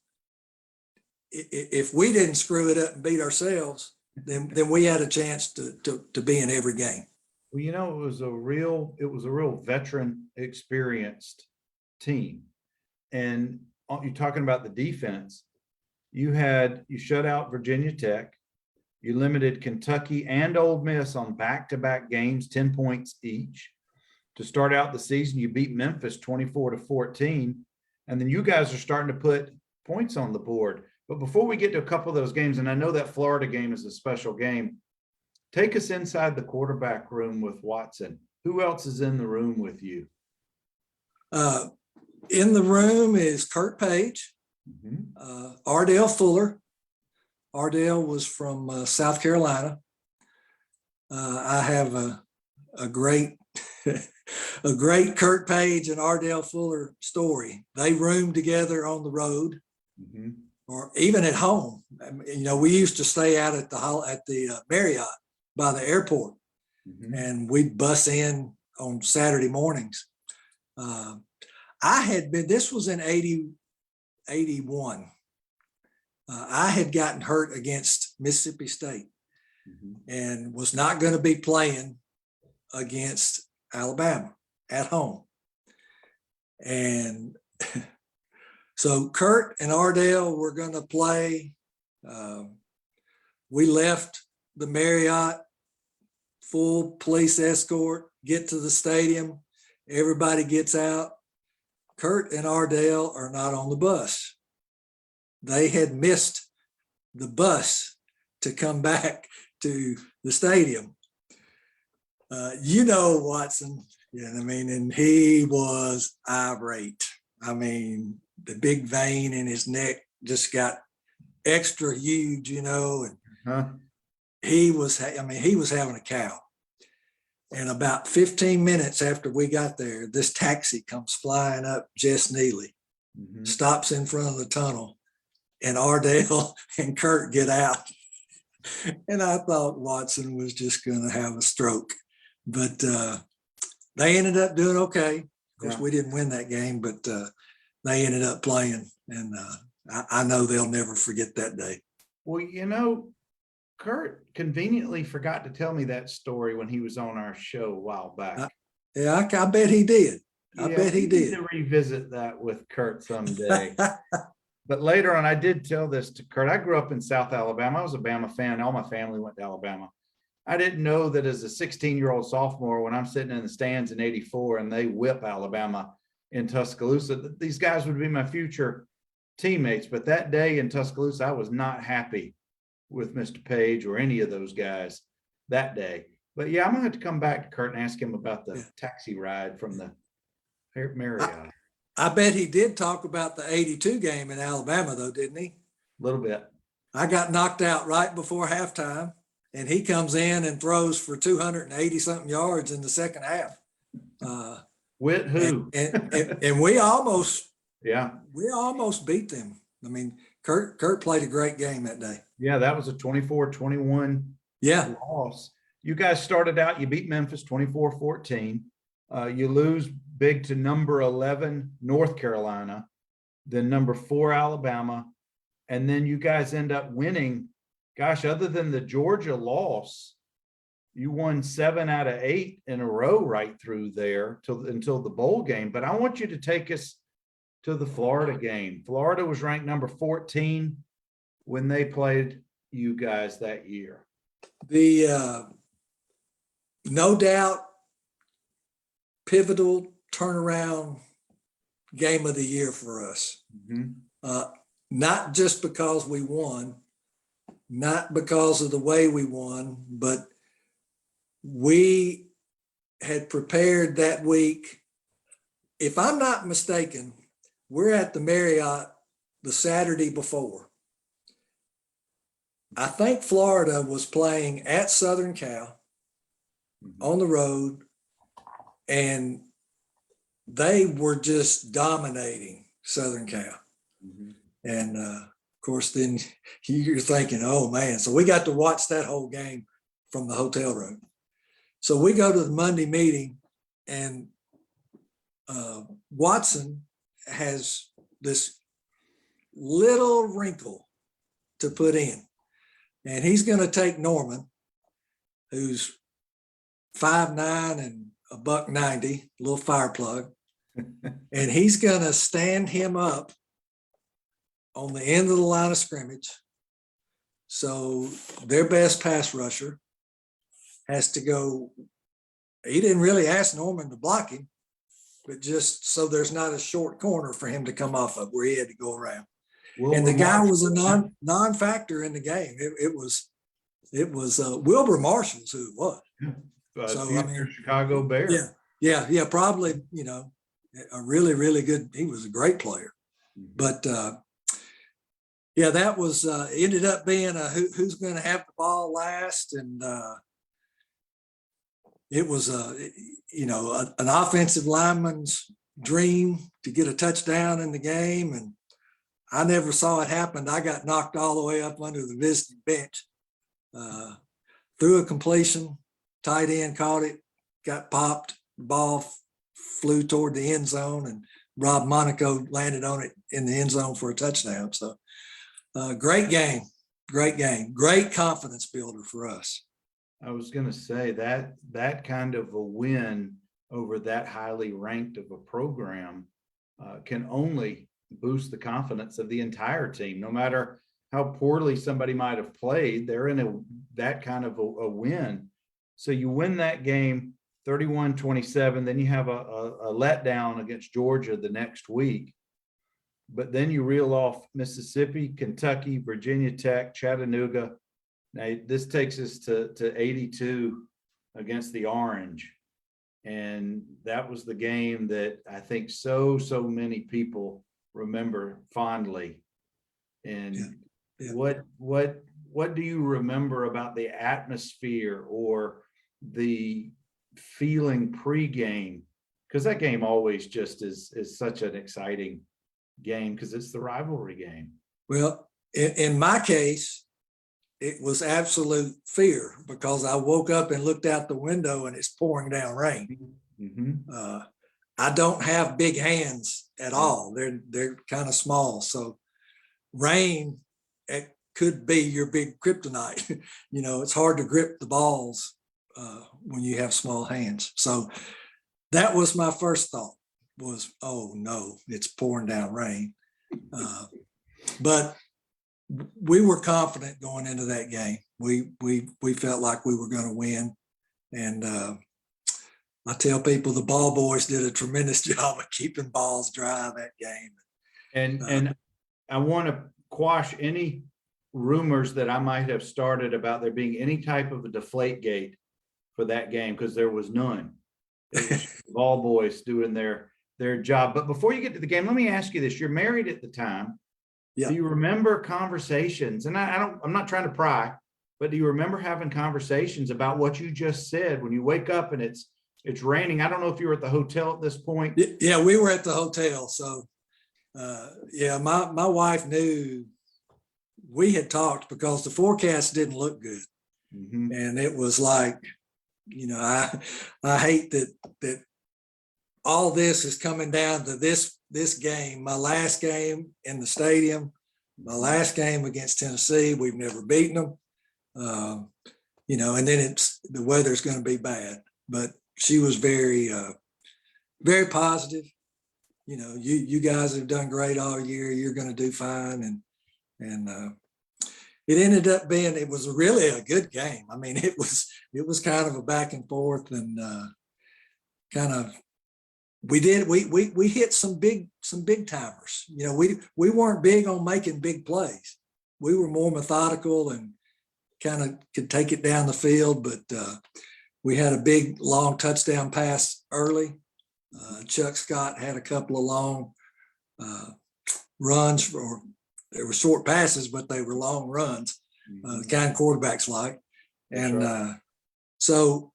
If we didn't screw it up and beat ourselves, then we had a chance to be in every game. Well, you know, it was a real veteran experienced team. And you're talking about the defense. You shut out Virginia Tech. You limited Kentucky and Ole Miss on back-to-back games, 10 points each. To start out the season, you beat Memphis 24-14. And then you guys are starting to put points on the board. But before we get to a couple of those games, and I know that Florida game is a special game, take us inside the quarterback room with Watson. Who else is in the room with you? In the room is Kurt Page, Ardell Fuller. Ardell was from South Carolina. I have a great a great Kurt Page and Ardell Fuller story. They roomed together on the road, or even at home. You know, we used to stay out at the Marriott by the airport, and we'd bus in on Saturday mornings. I had been. This was in 81. I had gotten hurt against Mississippi State and was not going to be playing against Alabama at home. And so Kurt and Ardell were going to play. We left the Marriott, full police escort, get to the stadium. Everybody gets out. Kurt and Ardell are not on the bus. They had missed the bus to come back to the stadium. You know, Watson, I mean, and he was irate. I mean, the big vein in his neck just got extra huge, you know, and he was having a cow. And about 15 minutes after we got there, this taxi comes flying up Jess Neely, stops in front of the tunnel, and Ardell and Kurt get out. And I thought Watson was just going to have a stroke. But they ended up doing okay. Of course, we didn't win that game, but they ended up playing. And I know they'll never forget that day. Well, you know, Kurt conveniently forgot to tell me that story when he was on our show a while back. I bet he did. I bet he did. To revisit that with Kurt someday. But later on, I did tell this to Kurt. I grew up in South Alabama. I was a Bama fan. All my family went to Alabama. I didn't know that as a 16-year-old sophomore, when I'm sitting in the stands in 84 and they whip Alabama in Tuscaloosa, that these guys would be my future teammates. But that day in Tuscaloosa, I was not happy with Mr. Page or any of those guys that day. But yeah, I'm gonna have to come back to Kurt and ask him about the taxi ride from the Marriott. I bet he did talk about the 82 game in Alabama, though, didn't he? A little bit. I got knocked out right before halftime, and he comes in and throws for 280 something yards in the second half. With who? And we almost, we almost beat them. I mean, Kurt played a great game that day. Yeah, that was a 24-21 loss. You guys started out, you beat Memphis 24-14. You lose big to number 11 North Carolina, then number 4 Alabama, and then you guys end up winning. Gosh, other than the Georgia loss, you won 7 out of 8 in a row right through there until the bowl game. But I want you to take us to the Florida game. Florida was ranked number 14 when they played you guys that year. The no doubt pivotal turnaround game of the year for us. Not just because we won, not because of the way we won, but we had prepared that week. If I'm not mistaken, we're at the Marriott the Saturday before. I think Florida was playing at Southern Cal on the road, and they were just dominating Southern Cal. And of course, then you're thinking, oh man, so we got to watch that whole game from the hotel room. So we go to the Monday meeting, and Watson has this little wrinkle to put in. And he's going to take Norman, who's 5'9" and a $190, little fire plug, and he's going to stand him up on the end of the line of scrimmage. So their best pass rusher has to go. He didn't really ask Norman to block him, but just so there's not a short corner for him to come off of where he had to go around. And the guy was a non-factor in the game. It was Wilbur Marshall's who it was. So I mean, Chicago Bear. Yeah. Probably, a really, really good. He was a great player, but that was ended up being who's going to have the ball last, and it was an offensive lineman's dream to get a touchdown in the game, and I never saw it happen. I got knocked all the way up under the visiting bench, threw a completion, tight end caught it, got popped, the ball flew toward the end zone, and Rob Monaco landed on it in the end zone for a touchdown. So great game, great confidence builder for us. I was going to say that kind of a win over that highly ranked of a program can only boost the confidence of the entire team. No matter how poorly somebody might have played, they're in that kind of a win. So you win that game 31-27, then you have a letdown against Georgia the next week. But then you reel off Mississippi, Kentucky, Virginia Tech, Chattanooga. Now this takes us to 82 against the Orange. And that was the game that I think so many people remember fondly. And what do you remember about the atmosphere or the feeling pregame? Because that game always just is such an exciting game because it's the rivalry game. Well, in my case, it was absolute fear because I woke up and looked out the window and it's pouring down rain. Mm-hmm. I don't have big hands at all. They're kind of small. So rain, it could be your big kryptonite. It's hard to grip the balls when you have small hands. So that was my first thought was, oh no, it's pouring down rain. But we were confident going into that game. We felt like we were going to win. And I tell people the ball boys did a tremendous job of keeping balls dry that game. And I want to quash any rumors that I might have started about there being any type of a deflate gate for that game, because there was none. It was ball boys doing their job. But before you get to the game, let me ask you this. You're married at the time. Yeah. Do you remember conversations? And I'm not trying to pry, but do you remember having conversations about what you just said when you wake up and it's raining? I don't know if you were at the hotel at this point. Yeah, we were at the hotel. So my wife knew we had talked because the forecast didn't look good. Mm-hmm. And it was like, I hate that all this is coming down to this game, my last game in the stadium, my last game against Tennessee. We've never beaten them, and then the weather's going to be bad. But she was very, very positive. You guys have done great all year. You're going to do fine, and it ended up being, it was really a good game. I mean, it was kind of a back and forth, and kind of. We hit some big timers. We weren't big on making big plays. We were more methodical and kind of could take it down the field, but we had a big long touchdown pass early. Chuck Scott had a couple of long runs, or they were short passes, but they were long runs, the kind quarterbacks like. And right. So,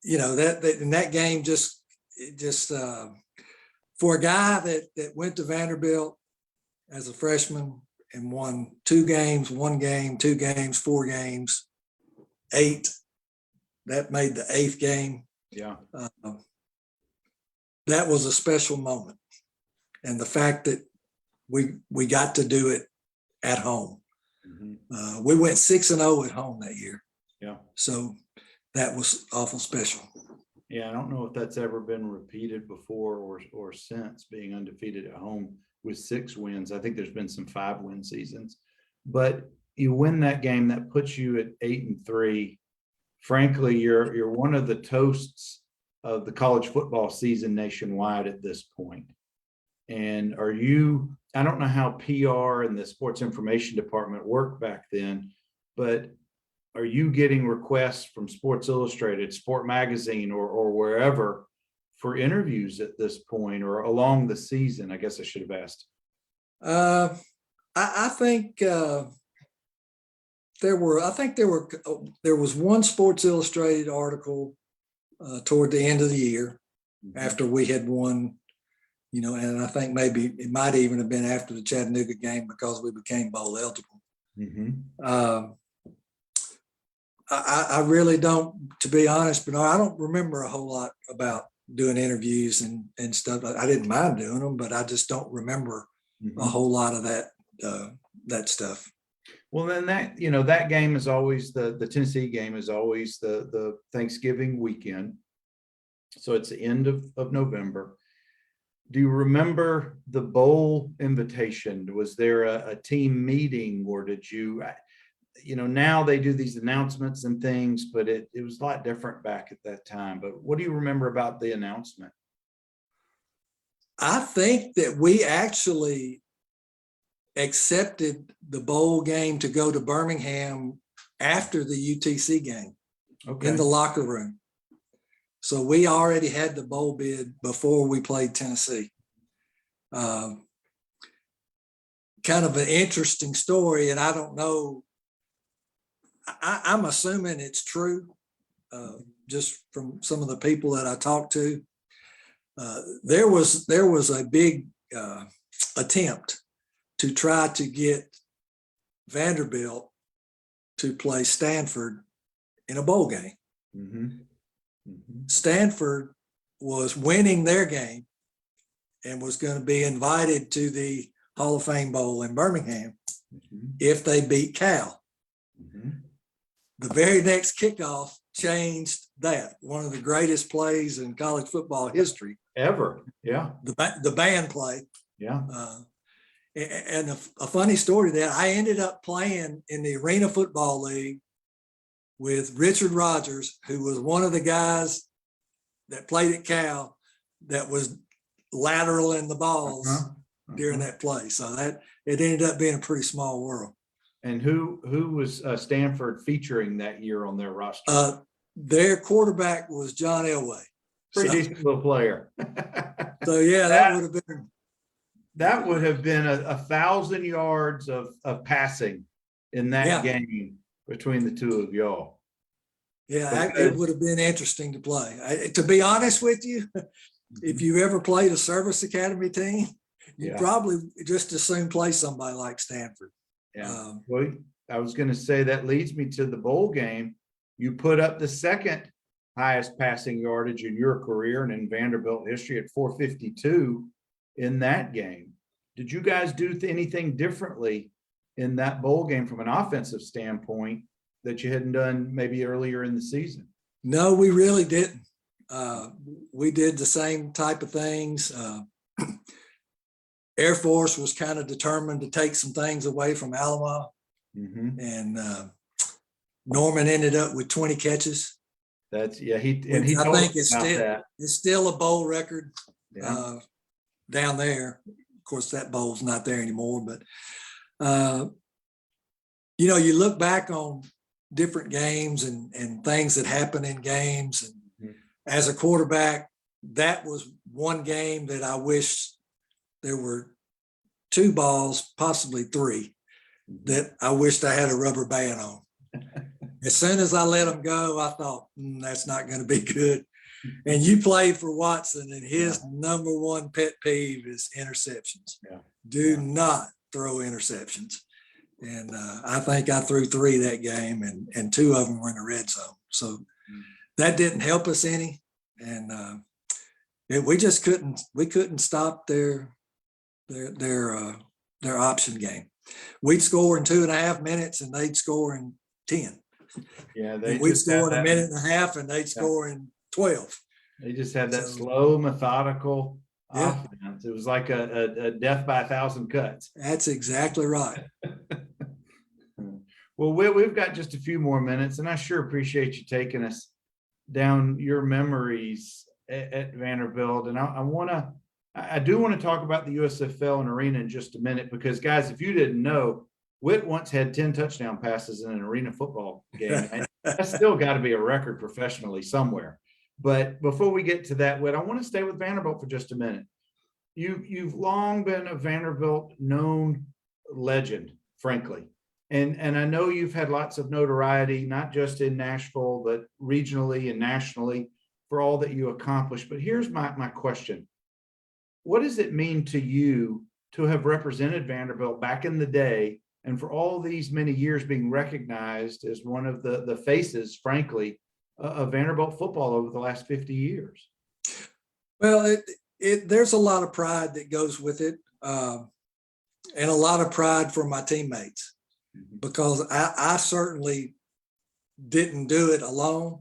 that in that game just for a guy that went to Vanderbilt as a freshman and won 2 games, 1 game, 2 games, 4 games, 8, that made the 8th game. Yeah. That was a special moment. And the fact that we got to do it at home. Mm-hmm. We went 6-0 at home that year. Yeah. So that was awful special. Yeah, I don't know if that's ever been repeated before or since, being undefeated at home with 6 wins. I think there's been some 5-win seasons, but you win that game, that puts you at 8-3. Frankly, you're one of the toasts of the college football season nationwide at this point. And I don't know how PR and the sports information department worked back then, but are you getting requests from Sports Illustrated, Sport Magazine, or wherever for interviews at this point or along the season? I guess I should have asked. I think there was one Sports Illustrated article toward the end of the year after we had won, and I think maybe it might even have been after the Chattanooga game because we became bowl eligible. I really don't, to be honest, but I don't remember a whole lot about doing interviews and stuff. I didn't mind doing them, but I just don't remember a whole lot of that stuff. Well, then that game is always the Tennessee game is always the Thanksgiving weekend. So it's the end of November. Do you remember the bowl invitation? Was there a team meeting, or did you, now they do these announcements and things, but it was a lot different back at that time. But what do you remember about the announcement? I think that we actually accepted the bowl game to go to Birmingham after the UTC game in the locker room. So we already had the bowl bid before we played Tennessee. Kind of an interesting story, and I don't know, I'm assuming it's true, just from some of the people that I talked to. There was a big attempt to try to get Vanderbilt to play Stanford in a bowl game. Stanford was winning their game and was going to be invited to the Hall of Fame Bowl in Birmingham if they beat Cal. The very next kickoff changed that. One of the greatest plays in college football history Ever. Yeah. The band play. Yeah. And a funny story that I ended up playing in the Arena Football League with Richard Rogers, who was one of the guys that played at Cal that was lateraling the balls during that play. So that it ended up being a pretty small world. And who was Stanford featuring that year on their roster? Their quarterback was John Elway. Pretty decent little player. So yeah, that would have been 1,000 yards of passing in that game between the two of y'all. Yeah, it would have been interesting to play. To be honest with you, if you ever played a service academy team, you'd probably just as soon play somebody like Stanford. Yeah. Well, I was going to say that leads me to the bowl game. You put up the second highest passing yardage in your career and in Vanderbilt history at 452 in that game. Did you guys do anything differently in that bowl game from an offensive standpoint that you hadn't done maybe earlier in the season? No, we really didn't. We did the same type of things. Air Force was kind of determined to take some things away from Alamo. And Norman ended up with 20 catches. That's I think it's still a bowl record down there. Of course, that bowl's not there anymore, but you look back on different games and things that happen in games. And as a quarterback, that was one game that I wish there were 2 balls, possibly 3, that I wished I had a rubber band on. As soon as I let them go, I thought, that's not going to be good. And you played for Watson, and his number one pet peeve is interceptions. Do not throw interceptions. And I think I threw 3 that game, and 2 of them were in the red zone. So that didn't help us any. And we just couldn't stop their option game. We'd score in 2.5 minutes, and they'd score in 10. Yeah, we'd score in a minute and a half, and they'd score in 12. They just had that slow, methodical Yeah. offense. It was like a death by 1,000 cuts. That's exactly right. Well, we've got just a few more minutes, and I sure appreciate you taking us down your memories at Vanderbilt. And I do want to talk about the USFL and Arena in just a minute, because guys, if you didn't know, Whit once had 10 touchdown passes in an arena football game. That's still got to be a record professionally somewhere. But before we get to that, Whit, I want to stay with Vanderbilt for just a minute. You've long been a Vanderbilt known legend, frankly. And I know you've had lots of notoriety, not just in Nashville, but regionally and nationally for all that you accomplished. But here's my question. What does it mean to you to have represented Vanderbilt back in the day, and for all these many years being recognized as one of the faces, frankly, of Vanderbilt football over the last 50 years? Well, there's a lot of pride that goes with it, and a lot of pride for my teammates, because I certainly didn't do it alone.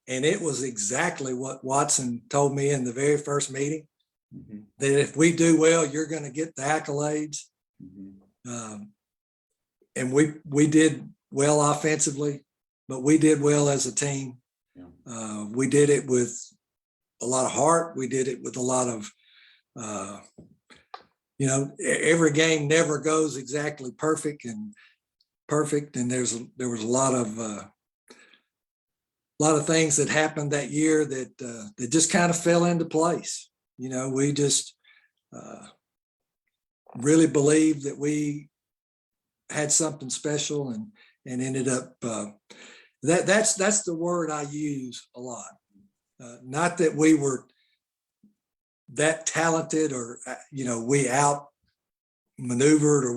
And it was exactly what Watson told me in the very first meeting, that if we do well, you're going to get the accolades. And we did well offensively, but we did well as a team. We did it with a lot of heart. We did it with a lot of, every game never goes exactly perfect. And there was a lot of things that happened that year that just kind of fell into place. We just really believed that we had something special, and ended up that's the word I use a lot. Not that we were that talented, or we out maneuvered, or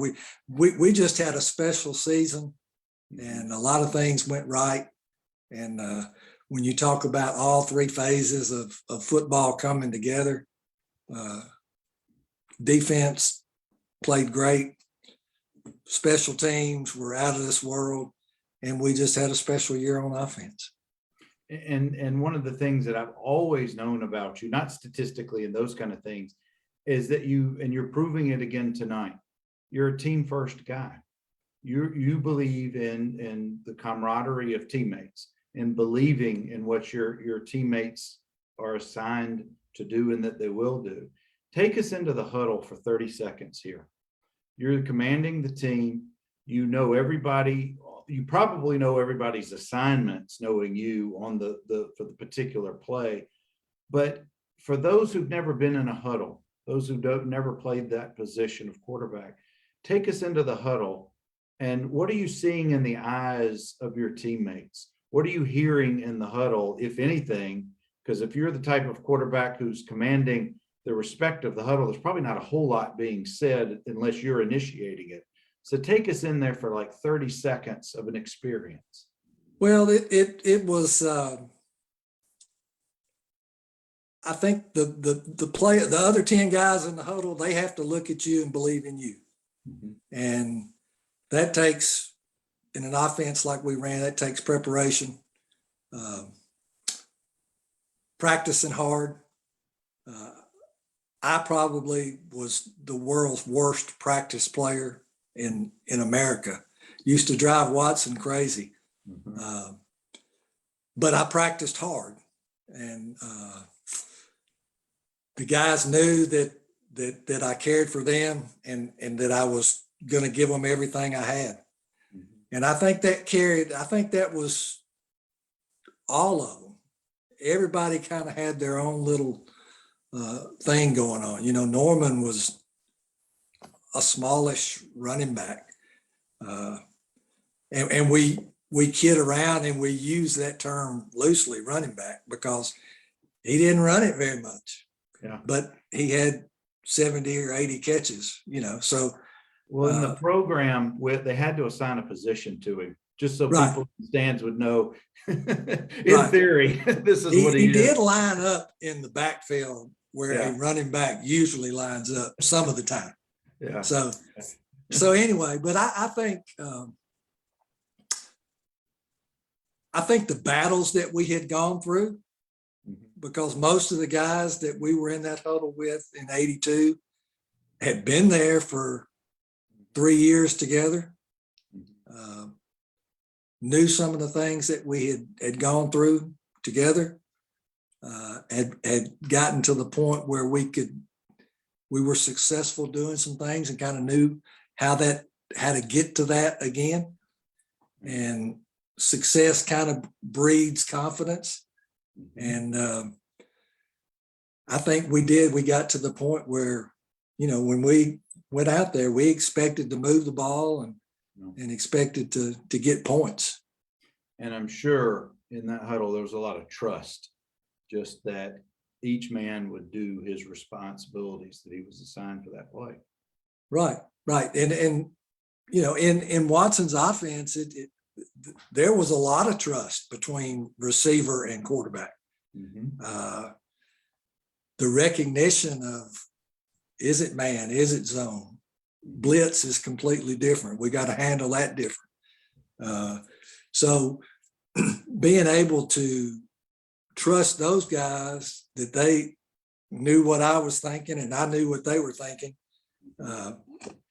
we just had a special season, and a lot of things went right. And when you talk about all three phases of football coming together, defense played great, special teams were out of this world, and we just had a special year on offense. And one of the things that I've always known about you, not statistically and those kind of things, is that you're proving it again tonight. You're a team first guy. You believe in the camaraderie of teammates, and believing in what your teammates are assigned to do and that they will do. Take us into the huddle for 30 seconds here. You're commanding the team. You know everybody. You probably know everybody's assignments, knowing you on for the particular play. But for those who've never been in a huddle, those who never played that position of quarterback, take us into the huddle. And what are you seeing in the eyes of your teammates? What are you hearing in the huddle, if anything? Because if you're the type of quarterback who's commanding the respect of the huddle, there's probably not a whole lot being said unless you're initiating it. So take us in there for like 30 seconds of an experience. Well, it was, I think the other 10 guys in the huddle, they have to look at you and believe in you. And that takes, in an offense like we ran, that takes preparation, practicing hard. I probably was the world's worst practice player in America. Used to drive Watson crazy. But I practiced hard, and the guys knew that I cared for them, and that I was going to give them everything I had. And I think that was all of them. Everybody kind of had their own little thing going on. Norman was a smallish running back, and we kid around and we use that term loosely, running back, because he didn't run it very much. But he had 70 or 80 catches. So well, in the program, they had to assign a position to him, just so people in the stands would know. In theory, this is what he did line up in the backfield where a running back usually lines up some of the time. So anyway, but I think the battles that we had gone through because most of the guys that we were in that huddle with in 82 had been there for 3 years together, knew some of the things that we had gone through together, had gotten to the point where we were successful doing some things and kind of knew how to get to that again. And success kind of breeds confidence. And I think we got to the point where, when we went out there, we expected to move the ball and expected to get points. And I'm sure in that huddle, there was a lot of trust, just that each man would do his responsibilities that he was assigned for that play. Right. And in Watson's offense, there was a lot of trust between receiver and quarterback. The recognition of, is it man, is it zone? Blitz is completely different. We got to handle that different. So being able to trust those guys, that they knew what I was thinking and I knew what they were thinking,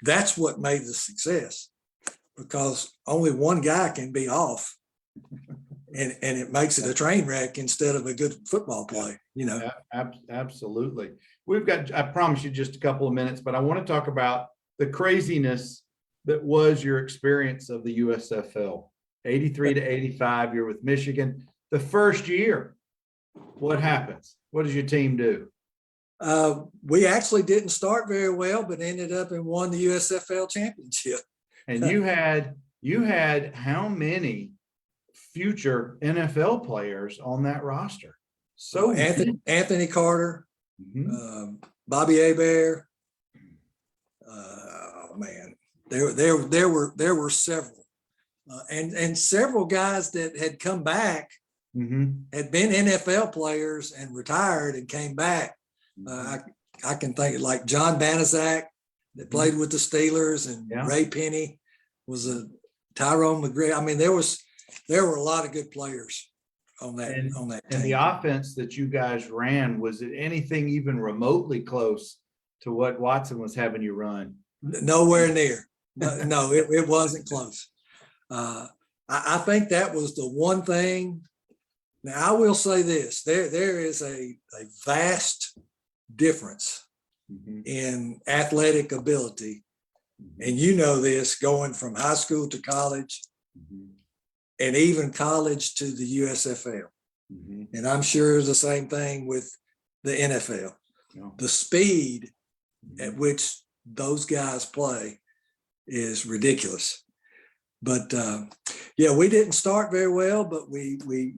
that's what made the success, because only one guy can be off and it makes it a train wreck instead of a good football play, Absolutely. We've got, I promise you, just a couple of minutes, but I want to talk about the craziness that was your experience of the USFL. 83 to 85, you're with Michigan. The first year, what happens? What does your team do? We actually didn't start very well, but ended up and won the USFL championship. And you had how many future NFL players on that roster? So Anthony Carter, Bobby Hebert. Man, there were several, and several guys that had come back, had been NFL players and retired and came back. I can think like John Banaszak that played with the Steelers, and Ray Penny was a Tyrone McGree. I mean, there were a lot of good players on that team. And the offense that you guys ran, was it anything even remotely close to what Watson was having you run? Nowhere near. No, it wasn't close. I think that was the one thing. Now I will say this: there is a vast difference in athletic ability, and this going from high school to college, and even college to the USFL. And I'm sure it's the same thing with the NFL. The speed at which those guys play is ridiculous. But we didn't start very well, but we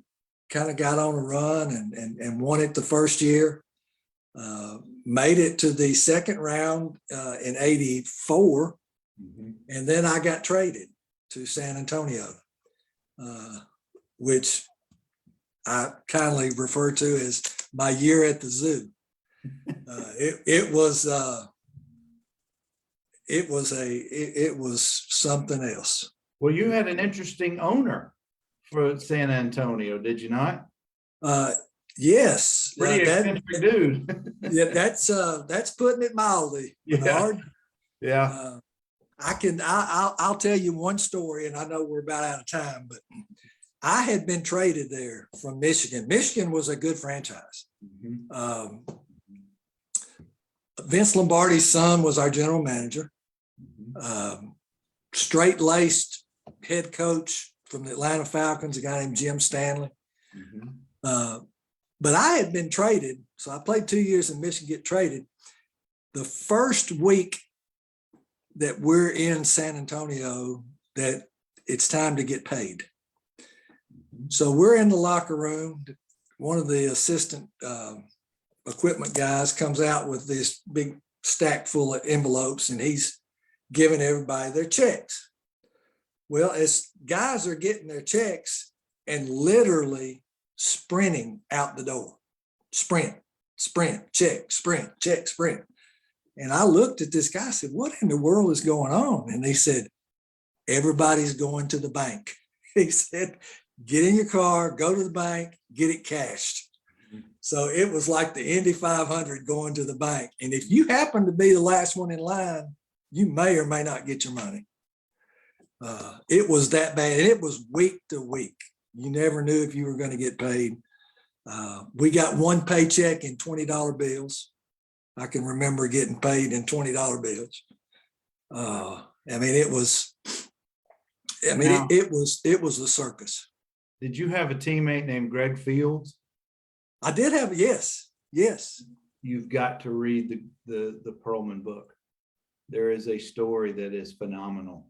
kind of got on a run and won it the first year. Made it to the second round in 84, and then I got traded to San Antonio, which I kindly refer to as my year at the zoo. It was something else. Well, you had an interesting owner for San Antonio, did you not? Yes. Pretty eccentric dude. Yeah, that's putting it mildly. Bernard. Yeah. I'll tell you one story, and I know we're about out of time, but I had been traded there from Michigan. Michigan was a good franchise. Vince Lombardi's son was our general manager. Straight-laced head coach from the Atlanta Falcons, a guy named Jim Stanley. But I had been traded, so I played 2 years in Michigan, get traded. The first week that we're in San Antonio, that it's time to get paid. So we're in the locker room. One of the assistant equipment guys comes out with this big stack full of envelopes, and he's giving everybody their checks. Well, as guys are getting their checks and literally sprinting out the door, sprint, check, sprint. And I looked at this guy, I said, what in the world is going on? And he said, everybody's going to the bank. He said, get in your car, go to the bank, get it cashed. So it was like the Indy 500 going to the bank. And if you happen to be the last one in line, you may or may not get your money. It was that bad. And it was week to week. You never knew if you were going to get paid. We got one paycheck in $20 bills. I can remember getting paid in $20 bills. It was a circus. Did you have a teammate named Greg Fields? I did have, yes. You've got to read the Perlman book. There is a story that is phenomenal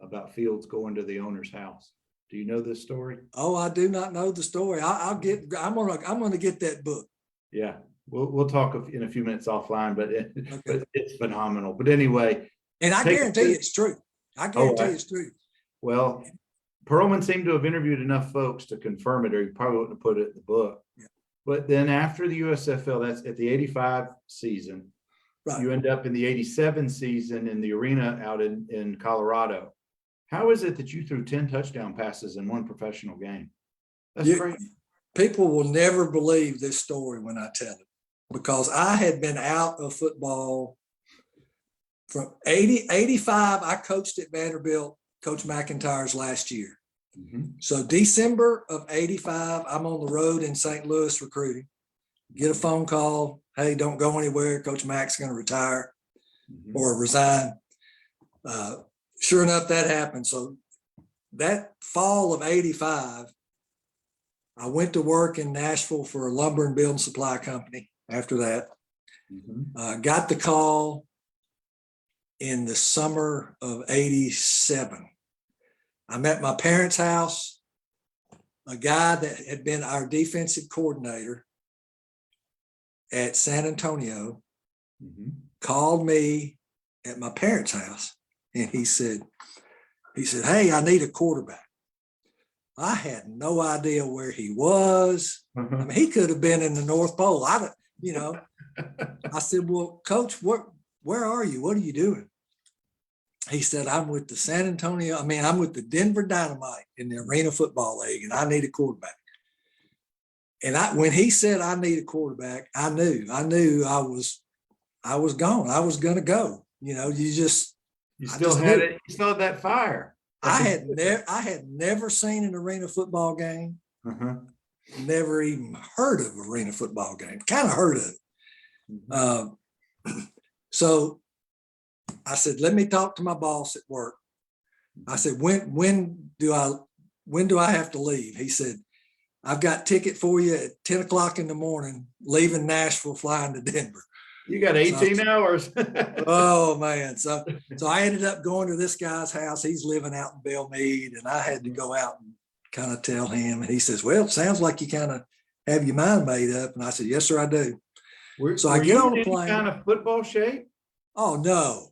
about Fields going to the owner's house. Do you know this story? Oh, I do not know the story. I'm gonna get that book. Yeah, we'll talk in a few minutes offline, but it's phenomenal. But anyway, and I guarantee it's true. It's true. Well, Perlman seemed to have interviewed enough folks to confirm it, or he probably wouldn't have put it in the book. Yeah. But then after the USFL, that's at the 85 season, right. You end up in the 87 season in the arena out in Colorado. How is it that you threw 10 touchdown passes in one professional game? That's great. People will never believe this story when I tell it, because I had been out of football from 85. I coached at Vanderbilt, Coach McIntyre's last year. Mm-hmm. So December of 85, I'm on the road in St. Louis recruiting. Get a phone call. Hey, don't go anywhere. Coach Mac's going to retire or resign. Sure enough, that happened. So that fall of 85, I went to work in Nashville for a lumber and building supply company after that. Got the call in the summer of 87. I'm at my parents' house. A guy that had been our defensive coordinator at San Antonio called me at my parents' house, and he said, "Hey, I need a quarterback." I had no idea where he was. I mean, he could have been in the North Pole. I said, "Well, Coach, where are you? What are you doing?" He said, I'm with the Denver Dynamite in the Arena Football League, and I need a quarterback. And when he said I need a quarterback, I knew I was gone. I was going to go. You still had it. You still had that fire. I had never seen an arena football game. Never even heard of arena football game. Kind of heard of it. So I said, let me talk to my boss at work. I said, when do I have to leave? He said, I've got a ticket for you at 10 o'clock in the morning, leaving Nashville, flying to Denver. You got 18 hours. Oh man. So I ended up going to this guy's house. He's living out in Belmead, and I had to go out and kind of tell him. And he says, well, it sounds like you kind of have your mind made up. And I said, yes, sir, I do. I get on the plane. Kind of football shape? Oh, no.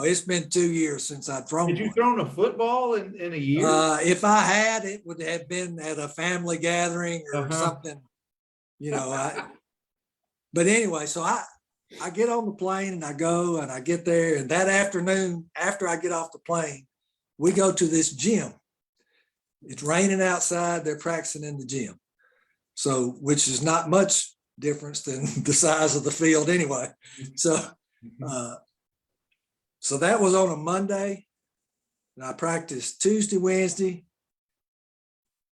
It's been 2 years since I've thrown. Did you thrown a football in a year? If I had, it would have been at a family gathering or something, but anyway, so I get on the plane and I go and I get there, and that afternoon, after I get off the plane, we go to this gym. It's raining outside. They're practicing in the gym. So, which is not much difference than the size of the field anyway. So that was on a Monday, and I practiced Tuesday, Wednesday,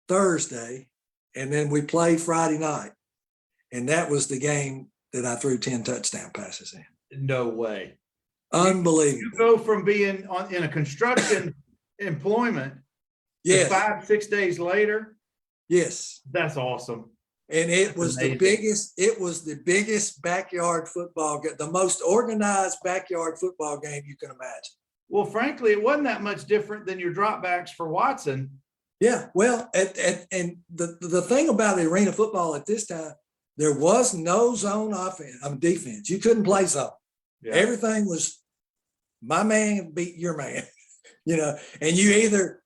Thursday, and then we played Friday night. And that was the game that I threw 10 touchdown passes in. No way. Unbelievable. You go from being in a construction employment to 5-6 days later. Yes. That's awesome. And it was the biggest backyard football game, the most organized backyard football game you can imagine. Well, frankly, it wasn't that much different than your dropbacks for Watson. Yeah, well, and the thing about the arena football at this time, there was no zone defense. You couldn't play zone. Yeah. Everything was my man beat your man, and you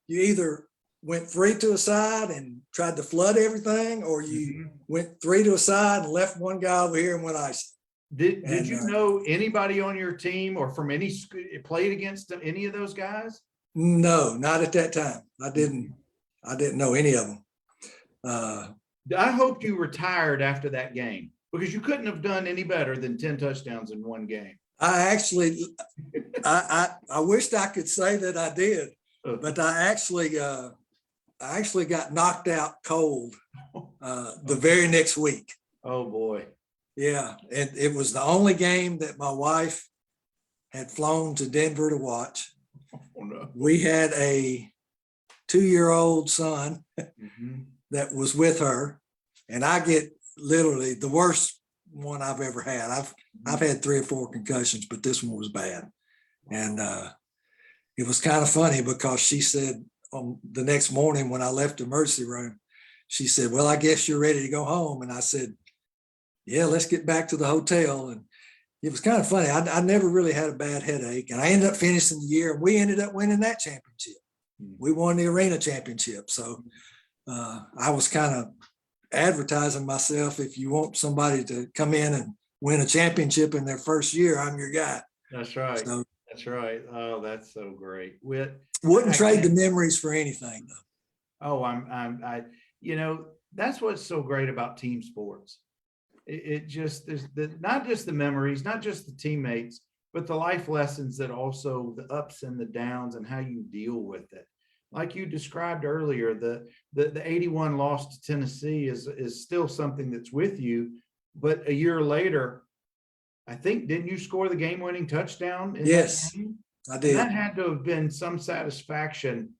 either went 3 to a side and tried to flood everything, or you went 3 to a side and left one guy over here and went ice. Did you know anybody on your team or from any played against any of those guys? No, not at that time. I didn't know any of them. I hope you retired after that game because you couldn't have done any better than 10 touchdowns in one game. I actually, I wished I could say that I did, but I actually got knocked out cold the very next week. Oh boy. Yeah, and it was the only game that my wife had flown to Denver to watch. Oh, no. We had a 2-year-old son that was with her, and I get literally the worst one I've ever had. I've had 3 or 4 concussions, but this one was bad. And it was kind of funny because she said on the next morning when I left the emergency room, she said, "Well, I guess you're ready to go home." And I said, "Yeah, let's get back to the hotel." And it was kind of funny. I never really had a bad headache, and I ended up finishing the year, and we ended up winning that championship. We won the arena championship. So I was kind of advertising myself. If you want somebody to come in and win a championship in their first year, I'm your guy. That's right. So, that's right. Oh, that's so great. Wouldn't trade the memories for anything though. Oh, that's what's so great about team sports. It just, there's not just the memories, not just the teammates, but the life lessons that also the ups and the downs and how you deal with it. Like you described earlier, the 81 loss to Tennessee is still something that's with you, but a year later, I think, didn't you score the game-winning touchdown? Yes, I did. And that had to have been some satisfaction,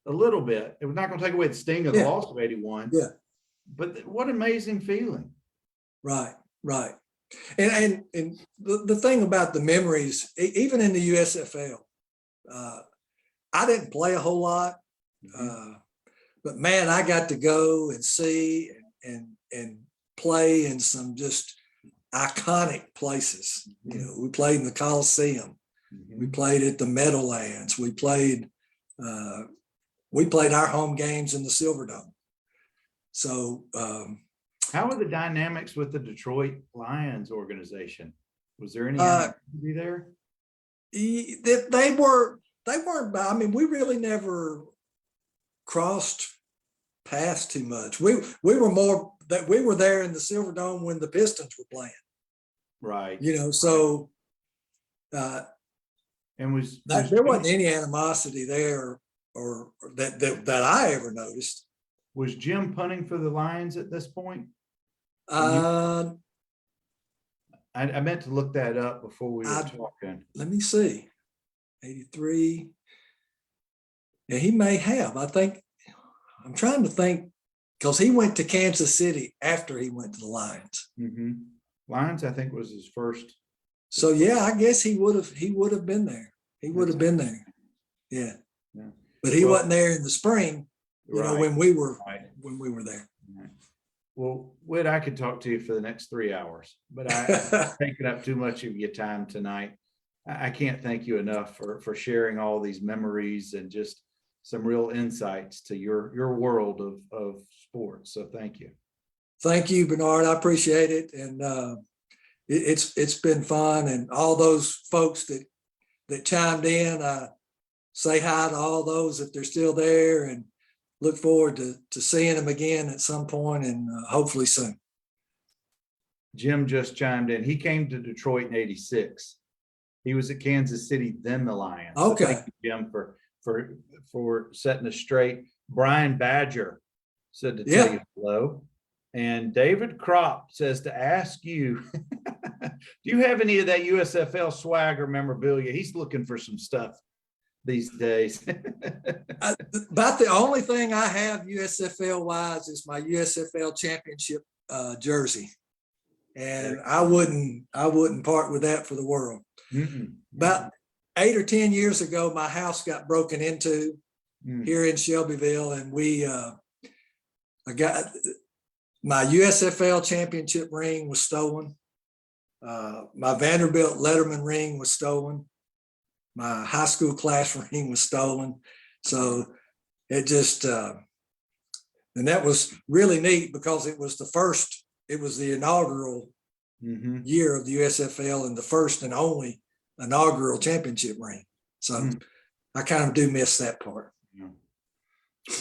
a little bit. It was not going to take away the sting of the loss of 81. Yeah. But what amazing feeling. Right. And the thing about the memories, even in the USFL, I didn't play a whole lot, but man, I got to go and see and play in some just iconic places. You know, we played in the Coliseum, we played at the Meadowlands, we played our home games in the Silverdome. So how were the dynamics with the Detroit Lions organization? Was there any animosity there? They weren't. I mean, we really never crossed paths too much. We were more that we were there in the Silverdome when the Pistons were playing. Right. You know, so and there wasn't any animosity there or that I ever noticed. Was Jim punting for the Lions at this point? I meant to look that up before we were talking. Let me see. 83. Yeah, he may have. I think I'm trying to think because he went to Kansas City after he went to the Lions. Lions, I think, was his first. So yeah, I guess he would have been there. He would have been there. Yeah. But he wasn't there in the spring, you know, when we were there. Well, Whit, I could talk to you for the next 3 hours, but I'm taking up too much of your time tonight. I can't thank you enough for sharing all these memories and just some real insights to your world of sports. So thank you. Thank you, Bernard. I appreciate it. And it's been fun. And all those folks that chimed in, say hi to all those if they're still there, and look forward to seeing them again at some point, and hopefully soon. Jim just chimed in. He came to Detroit in '86. He was at Kansas City, then the Lions. Okay. So thank you, Jim, for setting us straight. Brian Badger said to tell you hello. And David Kropp says to ask you, do you have any of that USFL swag or memorabilia? He's looking for some stuff these days. About the only thing I have USFL wise is my USFL championship jersey, and I wouldn't part with that for the world. About 8 or 10 years ago, my house got broken into here in Shelbyville, and I got my USFL championship ring was stolen. My Vanderbilt Letterman ring was stolen. My high school class ring was stolen. So it just, and that was really neat because it was the inaugural year of the USFL and the first and only inaugural championship ring. So I kind of do miss that part.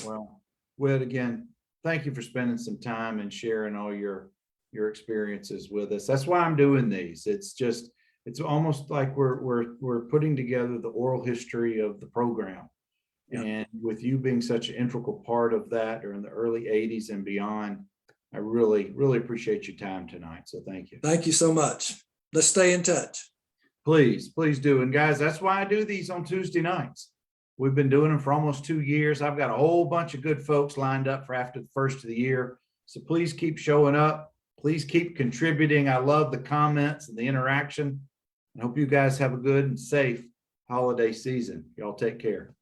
Well, Whit, again, thank you for spending some time and sharing all your experiences with us. That's why I'm doing these. It's almost like we're putting together the oral history of the program. Yeah. And with you being such an integral part of that during the early 80s and beyond, I really, really appreciate your time tonight. So thank you. Thank you so much. Let's stay in touch. Please do. And guys, that's why I do these on Tuesday nights. We've been doing them for almost 2 years. I've got a whole bunch of good folks lined up for after the first of the year. So please keep showing up. Please keep contributing. I love the comments and the interaction. I hope you guys have a good and safe holiday season. Y'all take care.